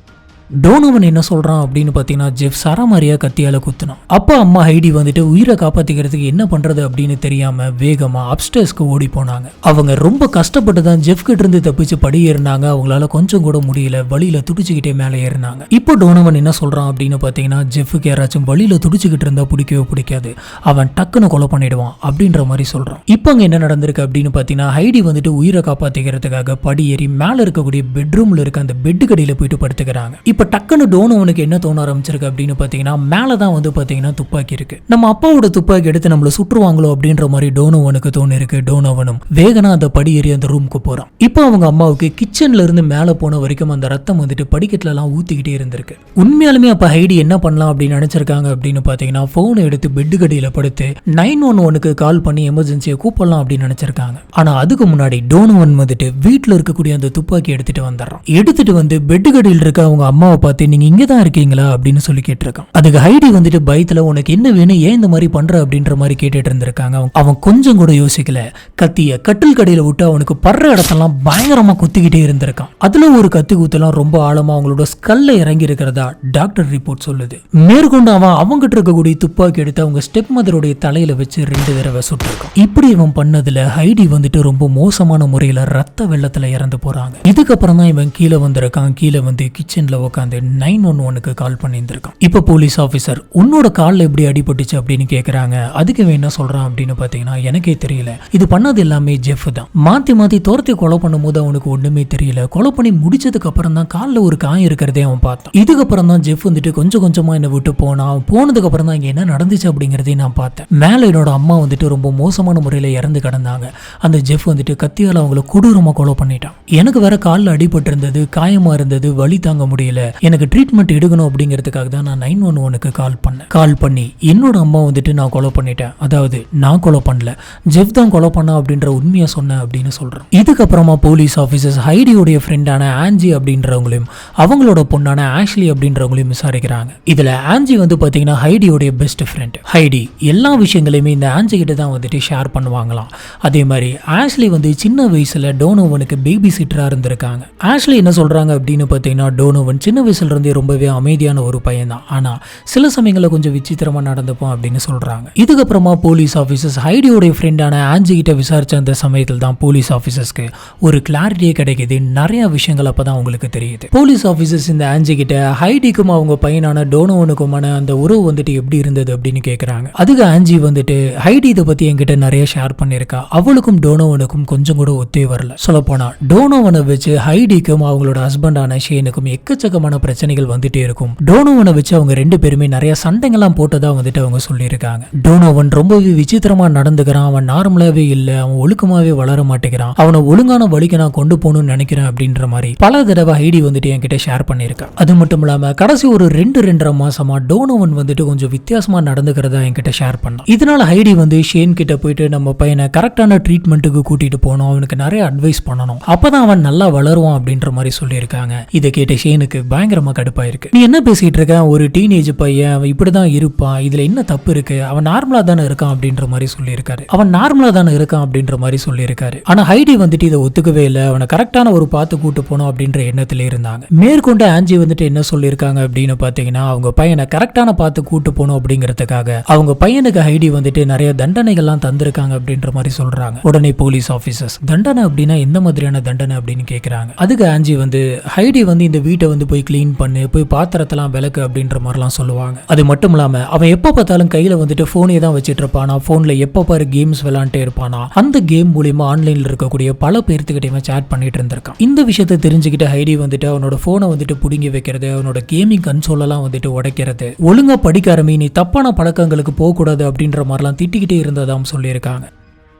டோனோவன் என்ன சொல்றான் அப்படின்னு பாத்தீங்கன்னா ஜெஃப் சரமாரியா கத்தியால குத்துனான். அப்பா அம்மா ஹைடி வந்துட்டு உயிரை காப்பாத்திக்கிறதுக்கு என்ன பண்றது அப்படின்னு தெரியாம வேகமா அப்ஸ்டர்ஸ்க்கு ஓடி போனாங்க. அவங்க ரொம்ப கஷ்டப்பட்டு தான் ஜெஃப் கிட்ட இருந்து தப்பிச்சு படி ஏறினாங்க. அவங்களால கொஞ்சம் கூட முடியல, வழியில துடிச்சுக்கிட்டே மேலே ஏறினாங்க. இப்போ டோனோவன் என்ன சொல்றான் அப்படின்னு பாத்தீங்கன்னா ஜெஃப்க்கு யாராச்சும் வழியில துடிச்சுக்கிட்டு இருந்தா பிடிக்கவே பிடிக்காது, அவன் டக்குன்னு கொலை பண்ணிடுவான் அப்படின்ற மாதிரி சொல்றான். இப்போ அங்க என்ன நடந்திருக்கு அப்படின்னு பாத்தீங்கன்னா ஹைடி வந்துட்டு உயிரை காப்பாத்திக்கிறதுக்காக படி ஏறி மேல இருக்கக்கூடிய பெட்ரூம்ல இருக்க அந்த பெட்டு கடியில போயிட்டு படுத்துக்கிறாங்க. இப்ப இப்ப டக்குன்னு டோனோவனுக்கு என்ன தோண ஆரம்பிச்சிருக்கு அப்படின்னு பாத்தீங்கன்னா மேலதான் வந்து பாத்தீங்கன்னா துப்பாக்கி இருக்கு, நம்ம அப்பாவோட துப்பாக்கி எடுத்து நம்மள சுற்றுவாங்களோ அப்படின்ற மாதிரி டோனோவனுக்கு தோணு இருக்கு. டோனோவனும் வேகனா அந்த படி ஏறி அந்த ரூமுக்கு போறான். இப்போ அவங்க அம்மாவுக்கு கிச்சன்ல இருந்து மேல போன வரைக்கும் அந்த ரத்தம் வந்துட்டு படிக்கட்டுல எல்லாம் ஊத்திக்கிட்டே இருந்திருக்கு. உண்மையாலுமே அப்ப ஹைடி என்ன பண்ணலாம் அப்படின்னு நினைச்சிருக்காங்க அப்படின்னு பாத்தீங்கன்னா போனை எடுத்து பெட்டு கடியில படுத்து 911க்கு கால் பண்ணி எமர்ஜென்சியை கூப்பிடலாம் அப்படின்னு நினைச்சிருக்காங்க. ஆனா அதுக்கு முன்னாடி டோனோவன் வந்துட்டு வீட்டுல இருக்கக்கூடிய அந்த துப்பாக்கி எடுத்துட்டு வந்துடுறான். எடுத்துட்டு வந்து பெட்டு கடியில் இருக்க அவங்க அம்மாவை பார்த்து நீங்க இங்கதான் இருக்கீங்களா அப்படின்னு சொல்லி கேட்டிருக்கான். அதுக்கு ஹைடி வந்துட்டு பயத்துல உனக்கு என்ன வேணும், ஏன் இந்த மாதிரி பண்ற அப்படின்ற மாதிரி கேட்டுட்டு இருந்திருக்காங்க. அவன் கொஞ்சம் கூட யோசிக்கல, கத்திய கட்டில் கடையில விட்டு அவனுக்கு படுற இடத்தெல்லாம் பயங்கரமா குத்திக்கிட்டே இருந்திருக்கான். அதுல ஒரு கத்தி குத்தெல்லாம் ரொம்ப ஆழமா அவங்களோட ஸ்கல்ல இறங்கி இருக்கிறதா டாக்டர் ரிப்போர்ட் சொல்லுது. மேற்கொண்டு அவன் அவங்கிட்ட இருக்கக்கூடிய துப்பாக்கி எடுத்து அவங்க ஸ்டெப் மதருடைய தலையில வச்சு 2 தடவை சுட்டிருக்கான். இப்படி இவன் பண்ணதுல ஹைடி வந்துட்டு ரொம்ப மோசமான முறையில ரத்த வெள்ளத்துல இறந்து போறாங்க. இதுக்கப்புறம் தான் இவன் கீழே வந்திருக்கான். கீழே வந்து கிச்சன்ல உட்காந்து 911க்கு கால் பண்ணியிருந்திருக்கான். இப்ப போலீஸ் ஆபீசர் உன்னோட கால்ல எப்படி அடிபட்டுச்சு அப்படின்னு கேக்குறாங்க. அதுக்கு இவன் என்ன சொல்றான் அப்படின்னு பாத்தீங்கன்னா எனக்கே தெரியல, இது பண்ணது எல்லாமே ஜெஃப் தான். மாத்தி மாத்தி துரத்தி கொலை பண்ணும் போது அவனுக்கு ஒண்ணுமே தெரியல. கொலை பண்ணி முடிச்சதுக்கு அப்புறம் தான் கால்ல ஒரு காயம் இருக்கிறதே அவன் பார்த்தான். இதுக்கப்புறம் தான் ஜெஃப் வந்துட்டு கொஞ்சம் கொஞ்சமா என்ன விட்டு போனான். போனதுக்கு அப்புறம் தான் இங்க என்ன நடந்துச்சு அப்படிங்கறதையும் நான் பார்த்தேன். மேல என்னோட அம்மா வந்துட்டு ரொம்ப மோசமான முறையில இறந்து கிடந்தாங்க. அந்த ஜெஃப் வந்துட்டு கத்தியால அவங்கள கொடூரமா கொலை பண்ணிட்டான். எனக்கு வேற காலில் அடிபட்டு இருந்தது, காயமா இருந்தது, வலி தாங்க முடியல. எனக்கு ட்ரீட்மெண்ட் எடுக்கணும் அப்படிங்கிறதுக்காக தான் நான் 911க்கு கால் பண்ணேன். கால் பண்ணி என்னோட அம்மா வந்துட்டு நான் கொலை பண்ணிட்டேன், அதாவது நான் கொலை பண்ணல, ஜெஃப் தான் கொலை பண்ணா அப்படின்ற உண்மையை சொன்னேன் அப்படின்னு சொல்றேன். இதுக்கப்புறமா போலீஸ் ஆபீசர்ஸ் ஹைடியோடைய ஃப்ரெண்டான ஆன்ஜி அப்படின்றவங்களையும் அவங்களோட பொண்ணான ஆஷ்லி அப்படின்றவங்களையும் விசாரிக்கிறாங்க. இதுல ஆன்ஜி வந்து பாத்தீங்கன்னா ஹைடியோடைய பெஸ்ட் ஃப்ரெண்ட். ஹைடி எல்லா விஷயங்களையுமே இந்த ஆன்ஜி கிட்ட தான் வந்துட்டு ஷேர் பண்ணுவாங்களாம். அதே மாதிரி ஆஷ்லி வந்து சின்ன வயசுல டோனோவனுக்கு பேபி சிட்டரா இருந்திருக்காங்க. ஆஷ்லி என்ன சொல்றாங்க அப்படின்னு பாத்தீங்கன்னா டோனோவன் சின்ன வயசுல இருந்தே ரொம்பவே அமைதியான ஒரு பையன் தான், ஆனா சில சமயங்கள்ல கொஞ்சம் விசித்திரமா நடந்துப்போம் அப்படின்னு சொல்றாங்க. இதுக்கப்புறமா போலீஸ் ஆபீசர்ஸ் ஹைடியோடைய ஃப்ரெண்டான ஆன்ஜி கிட்ட விசாரிச்ச அந்த சமயத்தில் தான் போலீஸ் ஆபீசர்ஸ்க்கு ஒரு கிளாரிட்டியே கிடைக்குது. நிறைய விஷயங்கள் அப்பதான் உங்களுக்கு தெரியுது. போலீஸ் ஆபீசர்ஸ் இந்த ஆன்ஜி கிட்ட ஹைடிக்கும் அவங்க பையனான டோனோவனுக்குமான அந்த உறவு வந்துட்டு எப்படி இருந்தது அப்படின்னு கேட்கறாங்க. அதுக்கு ஆன்ஜி வந்துட்டு ஹைடி இதை பத்தி என்கிட்ட நிறைய ஷேர் பண்ணிருக்கா, அவளுக்கும் டோனோவனுக்கும் கொஞ்சம் கூட ஒத்தே வரல. சொல்ல போனா டோனோவனை வச்சு ஹைடிக்கும் அவங்களோட ஹஸ்பண்டான ஷேனுக்கும் எக்கச்சக்கமான பிரச்சனைகள் வந்துட்டே இருக்கும். டோனோவனை வச்சு அவங்க 2 பேருமே நிறைய சண்டைகள்லாம் போட்டதா வந்துட்டு அவங்க சொல்லியிருக்காங்க. டோனோவன் ரொம்பவே விசித்திரமா நடந்துக்கிறான், அவன் நார்மலாவே இல்ல, அவன் ஒழுக்கமாவே வளர மாட்டேங்கிறான், அவனை ஒழுங்கான வழிக்கு நான் கொண்டு போகணும்னு நினைக்கிறேன் அப்படின்ற மாதிரி பல தடவை ஹைடி வந்துட்டு என்கிட்ட ஷேர் பண்ணியிருக்கா. அது மட்டும் இல்லாம கடைசி ஒரு 2-2.5 மாசமா டோனோவன் வந்துட்டு கொஞ்சம் வித்தியாசமா நடந்துக்கிறதா என்கிட்ட ஷேர் பண்ணான். இதனால ஹைடி வந்து ஷேன் கிட்ட போயிட்டு நம்ம பையனை கரெக்டான ட்ரீட்மெண்ட்டுக்கு கூட்டிட்டு போனோம், அவனுக்கு நிறைய அட்வைஸ் பண்ணணும், அப்பதான் அவன் நல்லா வளருவான் அப்படின்ற மாதிரி சொல்லியிருக்காங்க. இதை கேட்ட ஷேனுக்கு பயங்கரமா கடுப்பா இருக்கு. நீ என்ன பேசிட்டு இருக்க, ஒரு டீனேஜ் பையன், அவன் இப்படிதான் இருப்பான், இதுல என்ன தப்பு இருக்கு, அவன் நார்மலா தானே இருக்கான் அப்படின்ற மாதிரி சொல்லியிருக்காரு. அவன் நார்மலா தானே இருக்கான் அப்படின்ற மாதிரி சொல்லியிருக்காரு. ஆனா ஹைடி வந்துட்டு இதை ஒத்துக்கவே இல்லை, அவனை கரெக்டான ஒரு பார்த்து கூட்டு போனோம் அப்படின்ற எண்ணத்துல இருந்தாங்க. மேற்கொண்டு ஆன்ஜி வந்துட்டு என்ன சொல்லியிருக்காங்க அப்படின்னு பாத்தீங்கன்னா அவங்க பையனை கரெக்டான பார்த்து கூட்டு போனோம் அப்படிங்கிறதுக்காக அவங்க பையனுக்கு ஹைடி வந்துட்டு நிறைய தண்டனைகள்லாம் தந்திருக்காங்க அப்படின்ற மாதிரி சொல்றாங்க. உடனே போலீஸ் ஆபீசர்ஸ் தண்டனை அப்படின்னா எந்த மாதிரியான தண்டனை அப்படின்னு கேட்கறாங்க. அதுக்கு ஆன்ஜி வந்து ஹைடி வந்து இந்த வீட்டை வந்து போய் கிளீன் பண்ணு, போய் பாத்திரத்தெல்லாம் விளக்கு அப்படின்ற மாதிரிலாம் சொல்லுவாங்க. அது மட்டும் இல்லாம அவன் எப்ப பார்த்தாலும் கையில வந்துட்டு போனே தான் வச்சிட்டு இருப்பானா, போன்ல எப்ப பாரு கேம்ஸ் விளையாண்டே இருப்பானா, அந்த கேம் மூலியமா ஆன்லைன்ல இருக்கக்கூடிய பல பேர்த்துக்கிட்ட சேட் பண்ணிட்டு இருந்திருக்கான். இந்த விஷயத்தை தெரிஞ்சுக்கிட்டு ஹைடி வந்துட்டு அவனோட போனை வந்துட்டு புடுங்கி வைக்கிறது, அவனோட கேமிங் கன்சோல் எல்லாம் வந்துட்டு உடைக்கிறது, ஒழுங்கா படிக்காரமே நீ தப்பான பழக்கங்களுக்கு போக கூடாது அப்படின்ற மாதிரிலாம் திட்டிக்கிட்டே இருந்ததாம் சொல்லியிருக்காங்க.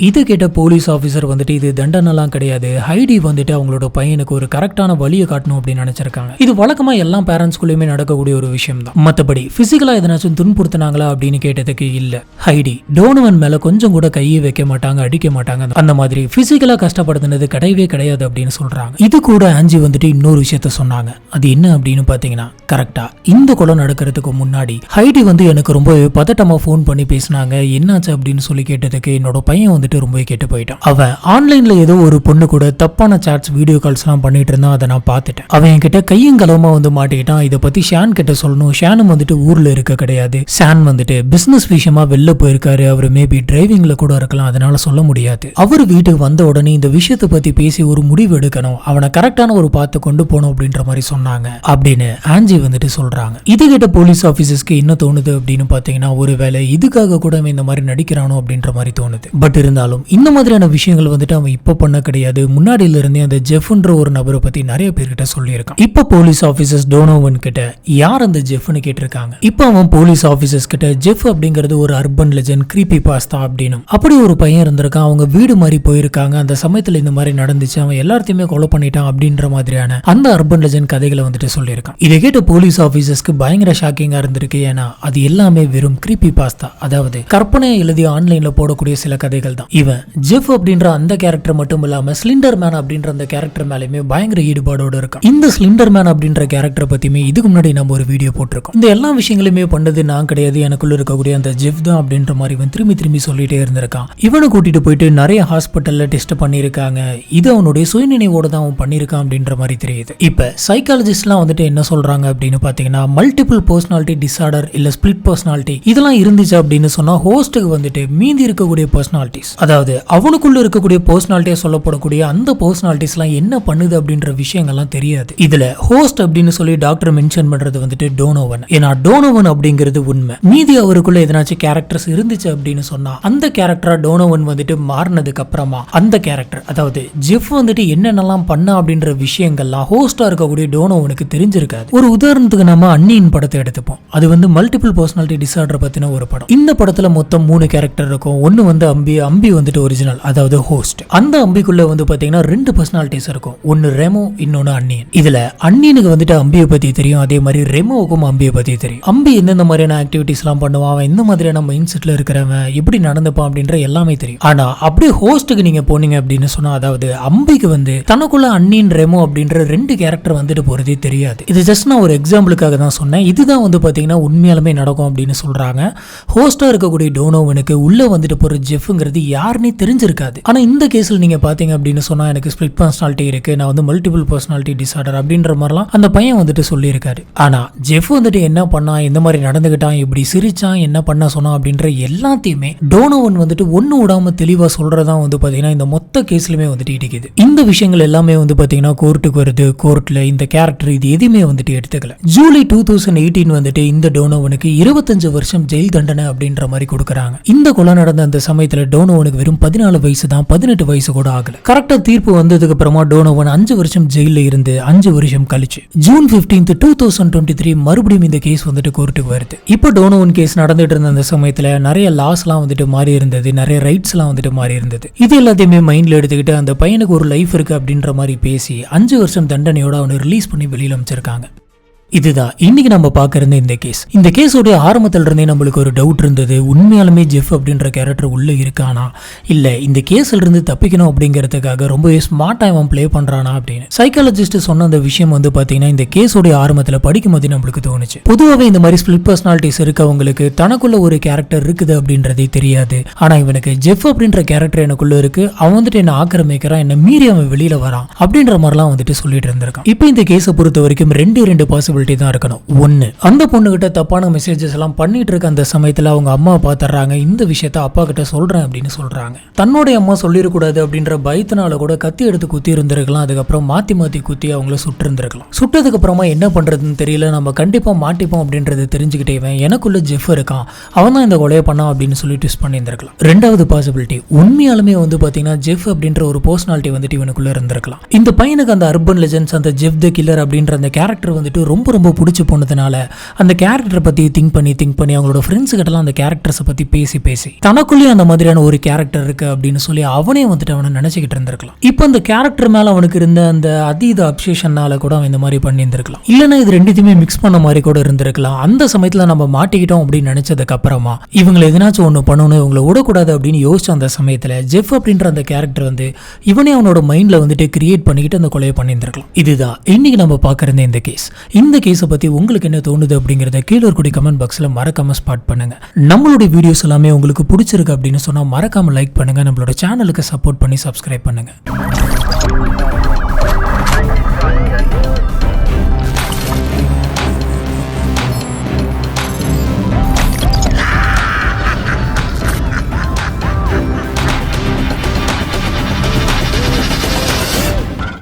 இது கேட்ட போலீஸ் ஆஃபீஸர் வந்துட்டு இது தண்டனைலாம் கிடையாது, ஹைடி வந்துட்டு அவங்களோட பையனுக்கு ஒரு கரெக்டான வழியை காட்டணும் அப்படின்னு நினைச்சிருக்காங்க. இது வழக்கமா எல்லா பேரண்ட்ஸ்குள்ளயுமே நடக்கக்கூடிய ஒரு விஷயம் தான். மற்றபடி பிசிக்கலா எதனாச்சும் துன்புறுத்தினாங்களா அப்படின்னு கேட்டதுக்கு இல்ல, ஹைடி டோனோவன் மேல கொஞ்சம் கூட கையை வைக்க மாட்டாங்க, அடிக்க மாட்டாங்க, அந்த மாதிரி பிசிக்கலா கஷ்டப்படுத்தினது கிடையவே கிடையாது அப்படின்னு சொல்றாங்க. இது கூட ஆன்ஜி வந்துட்டு இன்னொரு விஷயத்த சொன்னாங்க. அது என்ன அப்படின்னு பாத்தீங்கன்னா கரெக்டா இந்த கொலை நடக்கிறதுக்கு முன்னாடி ஹைடி வந்து எனக்கு ரொம்ப பதட்டமா போன் பண்ணி பேசினாங்க, என்னாச்சு அப்படின்னு சொல்லி கேட்டதுக்கு என்னோட பையன் வந்துட்டு ரொம்ப கேட்டு போயிட்டான். அவன் ஆன்லைன்ல ஏதோ ஒரு பொண்ணு கூட தப்பான சாட்ஸ் வீடியோ கால்ஸ் எல்லாம் பண்ணிட்டு இருந்தான், அதை நான் பார்த்துட்டேன். அவன் என்கிட்ட கையும் களவுமா வந்து மாட்டிக்கிட்டான். இதை பத்தி ஷான் கிட்ட சொல்லணும், ஷானும் வந்துட்டு ஊர்ல இருக்க கிடையாது, ஷான் வந்துட்டு பிசினஸ் விஷயமா வெளில போயிருக்காரு, அவர் மேபி டிரைவிங்ல கூட இருக்கலாம், அதனால சொல்ல முடியாது. அவர் வீட்டுக்கு வந்த உடனே இந்த விஷயத்தை பத்தி பேசி ஒரு முடிவு எடுக்கணும், அவனை கரெக்டான ஒரு பார்த்து கொண்டு போகணும் அப்படின்ற மாதிரி சொன்னாங்க அப்படின்னு ஆன்ஜி வந்துட்டு சொல்றாங்க. இது கிட்ட போலீஸ் ஆபீசர்ஸ்க்கு என்ன தோணுது அப்படின்னு பாத்தீங்கன்னா ஒருவேளை இதுக்காக கூட இந்த மாதிரி நடிக்கிறானோ அப்படின்ற மாதிரி தோணுது. பட் இருந்தாலும் இந்த மாதிரியான விஷயங்கள் வந்துட்டு அவன் இப்ப பண்ண கிடையாது. முன்னாடியில இருந்தே அந்த ஜெஃப்ன்ற ஒரு நபரை பத்தி நிறைய பேர்கிட்ட சொல்லியிருக்கான். இப்ப போலீஸ் ஆபீசர்ஸ் டோனோவன் கிட்ட யார் அந்த ஜெஃப்னு கேட்டிருக்காங்க. இப்ப அவன் போலீஸ் ஆபீசர்ஸ் கிட்ட ஜெஃப் அப்படிங்கிறது ஒரு அர்பன் லெஜெண்ட், கிரீப்பி பாஸ்தா அப்படின்னு அப்படி ஒரு பையன் இருந்திருக்கான். அவங்க வீடு மாதிரி போயிருக்காங்க. அந்த சமயத்துல இந்த மாதிரி நடந்துச்சு, அவன் எல்லாத்தையுமே கொலை பண்ணிட்டான் அப்படின்ற மாதிரியான அந்த அர்பன் லெஜெண்ட் கதைகளை வந்துட்டு சொல்லியிருக்கான். இதை கேட்ட போலீஸ் ஆபீசர்ஸ்க்கு பயங்கர ஷாக்கிங்கா இருந்திருக்கு. ஏன்னா அது எல்லாமே வெறும் கிரீப்பி பாஸ்தா, அதாவது கற்பனையை எழுதி ஆன்லைன்ல போடக்கூடிய சில கதைகள் தான். இவன் ஜெஃப் அப்படின்ற அந்த கேரக்டர் மட்டும் இல்லாம ஸ்லிண்டர் மேன் அப்படின்ற அந்த கேரக்டர் மேலயுமே பயங்கர ஈடுபாடோட இருக்கான். இந்த ஸ்லிண்டர் மேன் அப்படின்ற கேரக்டர் பத்தியுமே இதுக்கு முன்னாடி நம்ம ஒரு வீடியோ போட்டிருக்கோம். இந்த எல்லா விஷயங்களுமே பண்ணது நான் கிடையாது, எனக்குள்ள இருக்கக்கூடிய அந்த ஜெஃப் தான் அப்படின்ற மாதிரி இவன் திரும்பி திரும்பி சொல்லிட்டே இருந்திருக்கான். இவனை கூட்டிட்டு போயிட்டு நிறைய ஹாஸ்பிட்டல்ல டெஸ்ட் பண்ணிருக்காங்க. இது அவனுடைய சுயநினைவோட தான் அவன் பண்ணிருக்கான் அப்படின்ற மாதிரி தெரியுது. இப்ப சைக்காலஜிஸ்ட்லாம் வந்துட்டு என்ன சொல்றாங்க அப்படின்னு பாத்தீங்கன்னா, மல்டிபிள் பர்சனாலிட்டி டிசார்டர் இல்ல ஸ்பிளிட் பர்சனாலிட்டி இதெல்லாம் இருந்துச்சு அப்படின்னு சொன்னா ஹோஸ்டுக்கு வந்துட்டு மீதி இருக்கக்கூடிய பர்சனாலிட்டிஸ், அதாவது அவனுக்குள்ள இருக்கக்கூடிய பர்சனாலிட்டியா சொல்லப்படக்கூடிய அந்த பர்சனாலிட்டிஸ் எல்லாம் என்ன பண்ணுது அப்படின்ற விஷயங்கள்லாம் தெரியாது. இதுல ஹோஸ்ட் அப்படின்னு சொல்லி டாக்டர் மென்ஷன் பண்றது வந்துட்டு டோனோவன். ஏன்னா டோனோவன் அப்படிங்கிறது உண்மை. மீதி அவருக்குள்ள எதனாச்சும் கேரக்டர்ஸ் இருந்துச்சு அப்படின்னு சொன்னா அந்த கேரக்டரா டோனோவன் வந்துட்டு மாறினதுக்கு அப்புறமா அந்த கேரக்டர், அதாவது ஜெஃப் வந்துட்டு என்னென்னலாம் பண்ண அப்படின்ற விஷயங்கள்லாம் ஹோஸ்டா இருக்கக்கூடிய டோனோவனுக்கு தெரிஞ்சிருக்காது. ஒரு உதாரணத்துக்கு நம்ம அன்னியின் படத்தை எடுத்துப்போம். அது வந்து மல்டிபிள் பர்சனாலிட்டி டிசார்டர் பத்தின ஒரு படம். இந்த படத்துல மொத்தம் 3 கேரக்டர் இருக்கும். ஒன்னு வந்து அம்பி வந்துட்டு ஒரிஜினல், அதாவது ஹோஸ்ட். அந்த அம்பிக்குள்ள வந்து பாத்தீங்கன்னா 2 பர்சனாலிட்டிஸ் இருக்கும். ஒன்னு ரெமோ, இன்னொன்னு அன்னியன். இதுல அன்னியனுக்கு வந்துட்டு அம்பியை பத்தி தெரியும், அதே மாதிரி ரெமோவுக்கும் அம்பியை பத்தி தெரியும். அம்பி எந்தெந்த மாதிரியான ஆக்டிவிட்டிஸ் எல்லாம் பண்ணுவான், அவன் எந்த மாதிரியான மைண்ட் செட்ல இருக்கிறவன், எப்படி நடந்துப்பான் அப்படின்ற எல்லாமே தெரியும். ஆனா அப்படியே ஹோஸ்டுக்கு நீங்க போனீங்க அப்படின்னு சொன்னா, அதாவது அம்பிக்கு வந்து தனக்குள்ள அன்னியன் ரெமோ அப்படின்ற 2 கேரக்டர் வந்துட்டு போறதே தெரியாது. இது ஜஸ்ட் நான் ஒரு எக்ஸாம்பிளுக்காக தான் சொன்னேன். இதுதான் வந்து பாத்தீங்கன்னா உண்மையாலுமே நடக்கும் அப்படின்னு சொல்றாங்க. ஹோஸ்டா இருக்கக்கூடிய டோனோவனுக்கு உள்ள வந்துட்டு போற ஜெஃப்ங்கிறது யாருன்னே தெரிஞ்சிருக்காது. ஆனா இந்த கேஸ்ல நீங்க பாத்தீங்க அப்படின்னு சொன்னா, எனக்கு ஸ்பிளிட் பர்சனாலிட்டி இருக்கு, நான் வந்து மல்டிபிள் பர்சனாலிட்டி டிசார்டர் அப்படின்ற மாதிரிலாம் அந்த பையன் வந்துட்டு சொல்லியிருக்காரு. ஆனா ஜெஃப் வந்துட்டு என்ன பண்ணா, எந்த மாதிரி நடந்துகிட்டான், எப்படி சிரிச்சான், என்ன பண்ண சொன்னா அப்படின்ற எல்லாத்தையுமே டோனோவன் வந்துட்டு ஒண்ணு விடாம தெளிவா சொல்றதா வந்து பாத்தீங்கன்னா இந்த மொத்த கேஸ்லயுமே வந்துட்டு இடிக்குது. இந்த விஷயங்கள் எல்லாமே வந்து பாத்தீங்கன்னா கோர்ட்டுக்கு வருது. கோர்ட்ல இந்த கேரக்டர் இது எதுவுமே வந்துட்டு எடுத்துக்கல. ஜூலை 2018 வந்துட்டு இந்த டோனோவனுக்கு 25 வருஷம் ஜெயில் தண்டனை அப்படின்ற மாதிரி கொடுக்கறாங்க. இந்த கொலை நடந்த அந்த சமயத்துல டோனோவனுக்கு வெறும் 14 வயசு தான், 18 வயசு கூட ஆகல. கரெக்டா தீர்ப்பு வந்ததுக்கு அப்புறமா டோனோவன் 5 வருஷம் ஜெயில இருந்து 5 வருஷம் கழிச்சு ஜூன் 15, 2023 மறுபடியும் இந்த கேஸ் வந்துட்டு கோர்ட்டுக்கு வருது. இப்போ டோனோவன் கேஸ் நடந்துட்டு இருந்த அந்த சமயத்துல நிறைய லாஸ் எல்லாம் வந்துட்டு மாறி இருந்தது, நிறைய ரைட்ஸ் எல்லாம் வந்துட்டு மாறி இருந்தது. இது எல்லாத்தையுமே மைண்ட்ல எடுத்துக்கிட்டு அந்த பையனுக்கு ஒரு லைஃப் இருக்கு அப்படின்ற மாதிரி பேசி 5 வருஷம் தண்டனையோட அவனை ரிலீஸ் பண்ணி வெளியில அமைச்சிருக்காங்க. இதுதான் இன்னைக்கு நம்ம பார்க்கறது இந்த கேஸ். இந்த கேஸோடைய ஆரம்பத்துல இருந்தே நம்மளுக்கு ஒரு டவுட் இருந்தது, உண்மையாலுமே ஜெஃப் அப்படின்ற கேரக்டர் உள்ள இருக்கானா, இல்ல இந்த கேஸ்ல இருந்து தப்பிக்கணும் அப்படிங்கிறதுக்காக ரொம்பவே ஸ்மார்ட்டா அவன் பிளே பண்றானா அப்படின்னு சைக்காலஜிஸ்ட் சொன்ன அந்த விஷயம் வந்து பாத்தீங்கன்னா இந்த கேஸோடைய ஆரம்பத்துல படிக்கும் போது நம்மளுக்கு தோணுச்சு. பொதுவாகவே இந்த மாதிரி ஸ்பிளிட் பர்சனாலிட்டிஸ் இருக்கவங்களுக்கு தனக்குள்ள ஒரு கேரக்டர் இருக்குது அப்படின்றதே தெரியாது. ஆனா இவனுக்கு ஜெஃப் அப்படின்ற கேரக்டர் எனக்குள்ள இருக்கு, அவன் வந்துட்டு என்ன ஆக்கிரமிக்கிறான், என்ன மீறி அவன் வெளியில வரான் அப்படின்ற மாதிரிலாம் வந்துட்டு சொல்லிட்டு இருந்திருக்கான். இப்போ இந்த கேஸை பொறுத்த வரைக்கும் ரெண்டு பாசிபிலிட்டி தான் இருக்கணும். ஒன்னு, அந்த பொண்ணு கிட்ட தப்பான மெசேஜஸ் எல்லாம் பண்ணிட்டு இருக்க அந்த சமயத்துல அவங்க அம்மா பாத்துறாங்க, இந்த விஷயத்த அப்பா கிட்ட சொல்றேன் அப்படின்னு சொல்றாங்க. தன்னுடைய அம்மா சொல்லிடக்கூடாது அப்படின்ற பயத்தினால கூட கத்தி எடுத்து குத்தி இருந்திருக்கலாம். அதுக்கப்புறம் மாத்தி குத்தி அவங்கள சுட்டு இருந்திருக்கலாம். சுட்டதுக்கு அப்புறமா என்ன பண்றதுன்னு தெரியல, நம்ம கண்டிப்பா மாட்டிப்போம் அப்படின்றது தெரிஞ்சுக்கிட்டே எனக்குள்ள ஜெஃப் இருக்கான், அவன் தான் இந்த கொலையை பண்ணான் அப்படின்னு சொல்லி ட்விஸ்ட் பண்ணி இருந்திருக்கலாம். ரெண்டாவது பாசிபிலிட்டி, உண்மையாலுமே வந்து பாத்தீங்கன்னா ஜெஃப் அப்படின்ற ஒரு பர்சனாலிட்டி வந்துட்டு இவனுக்குள்ள இருந்திருக்கலாம். இந்த பையனுக்கு அந்த அர்பன் லெஜெண்ட்ஸ், அந்த ஜெஃப் த கில்லர் அப்படின்ற அந்த கேரக்டர் வந்துட்டு ரொம்ப பிடிச்சி போனதுனால அந்த கேரக்டரை பத்தி திங்க் பண்ணி அவங்களோட ஃப்ரெண்ட்ஸ் கிட்டலாம் அந்த கேரக்டர்ஸை பத்தி பேசி தனக்குள்ளேயே அந்த மாதிரியான ஒரு கேரக்டர் இருக்கு அப்படின்னு சொல்லி அவனே வந்துட்டு அவனை நினைச்சுக்கிட்டு இருந்திருக்கலாம். இப்போ அந்த கேரக்டர் மேல அவனுக்கு இருந்த அந்த அதீத அப்சேஷனால கூட அவன் இந்த மாதிரி பண்ணி இருந்திருக்கலாம். இல்லைன்னா இது ரெண்டுத்தையுமே மிக்ஸ் பண்ண மாதிரி கூட இருந்திருக்கலாம். அந்த சமயத்துல நம்ம மாட்டிக்கிட்டோம் அப்படின்னு நினைச்சதுக்கு அப்புறமா இவங்களை எதனாச்சும் ஒண்ணு பண்ணணும், இவங்களை விடக்கூடாது அப்படின்னு யோசிச்ச அந்த சமயத்துல ஜெஃப் அப்படின்ற அந்த கேரக்டர் வந்து இவனே அவனோட மைண்ட்ல வந்துட்டு கிரியேட் பண்ணிக்கிட்டு அந்த கொலையை பண்ணியிருந்திருக்கலாம். இதுதான் இன்னைக்கு நம்ம பார்க்கறது இந்த கேஸ். இந்த கேஸை பத்தி உங்களுக்கு என்ன தோணுது அப்படிங்கறத கீழே இருக்கக்கூடிய கமெண்ட் பாக்ஸ்ல மறக்காம ஸ்பாட் பண்ணுங்க. நம்மளுடைய வீடியோஸ் எல்லாமே உங்களுக்கு பிடிச்சிருக்கு அப்படின்னு சொன்னா மறக்காம லைக் பண்ணுங்க, நம்மளோட சேனலுக்கு சப்போர்ட் பண்ணி சப்ஸ்கிரைப் பண்ணுங்க.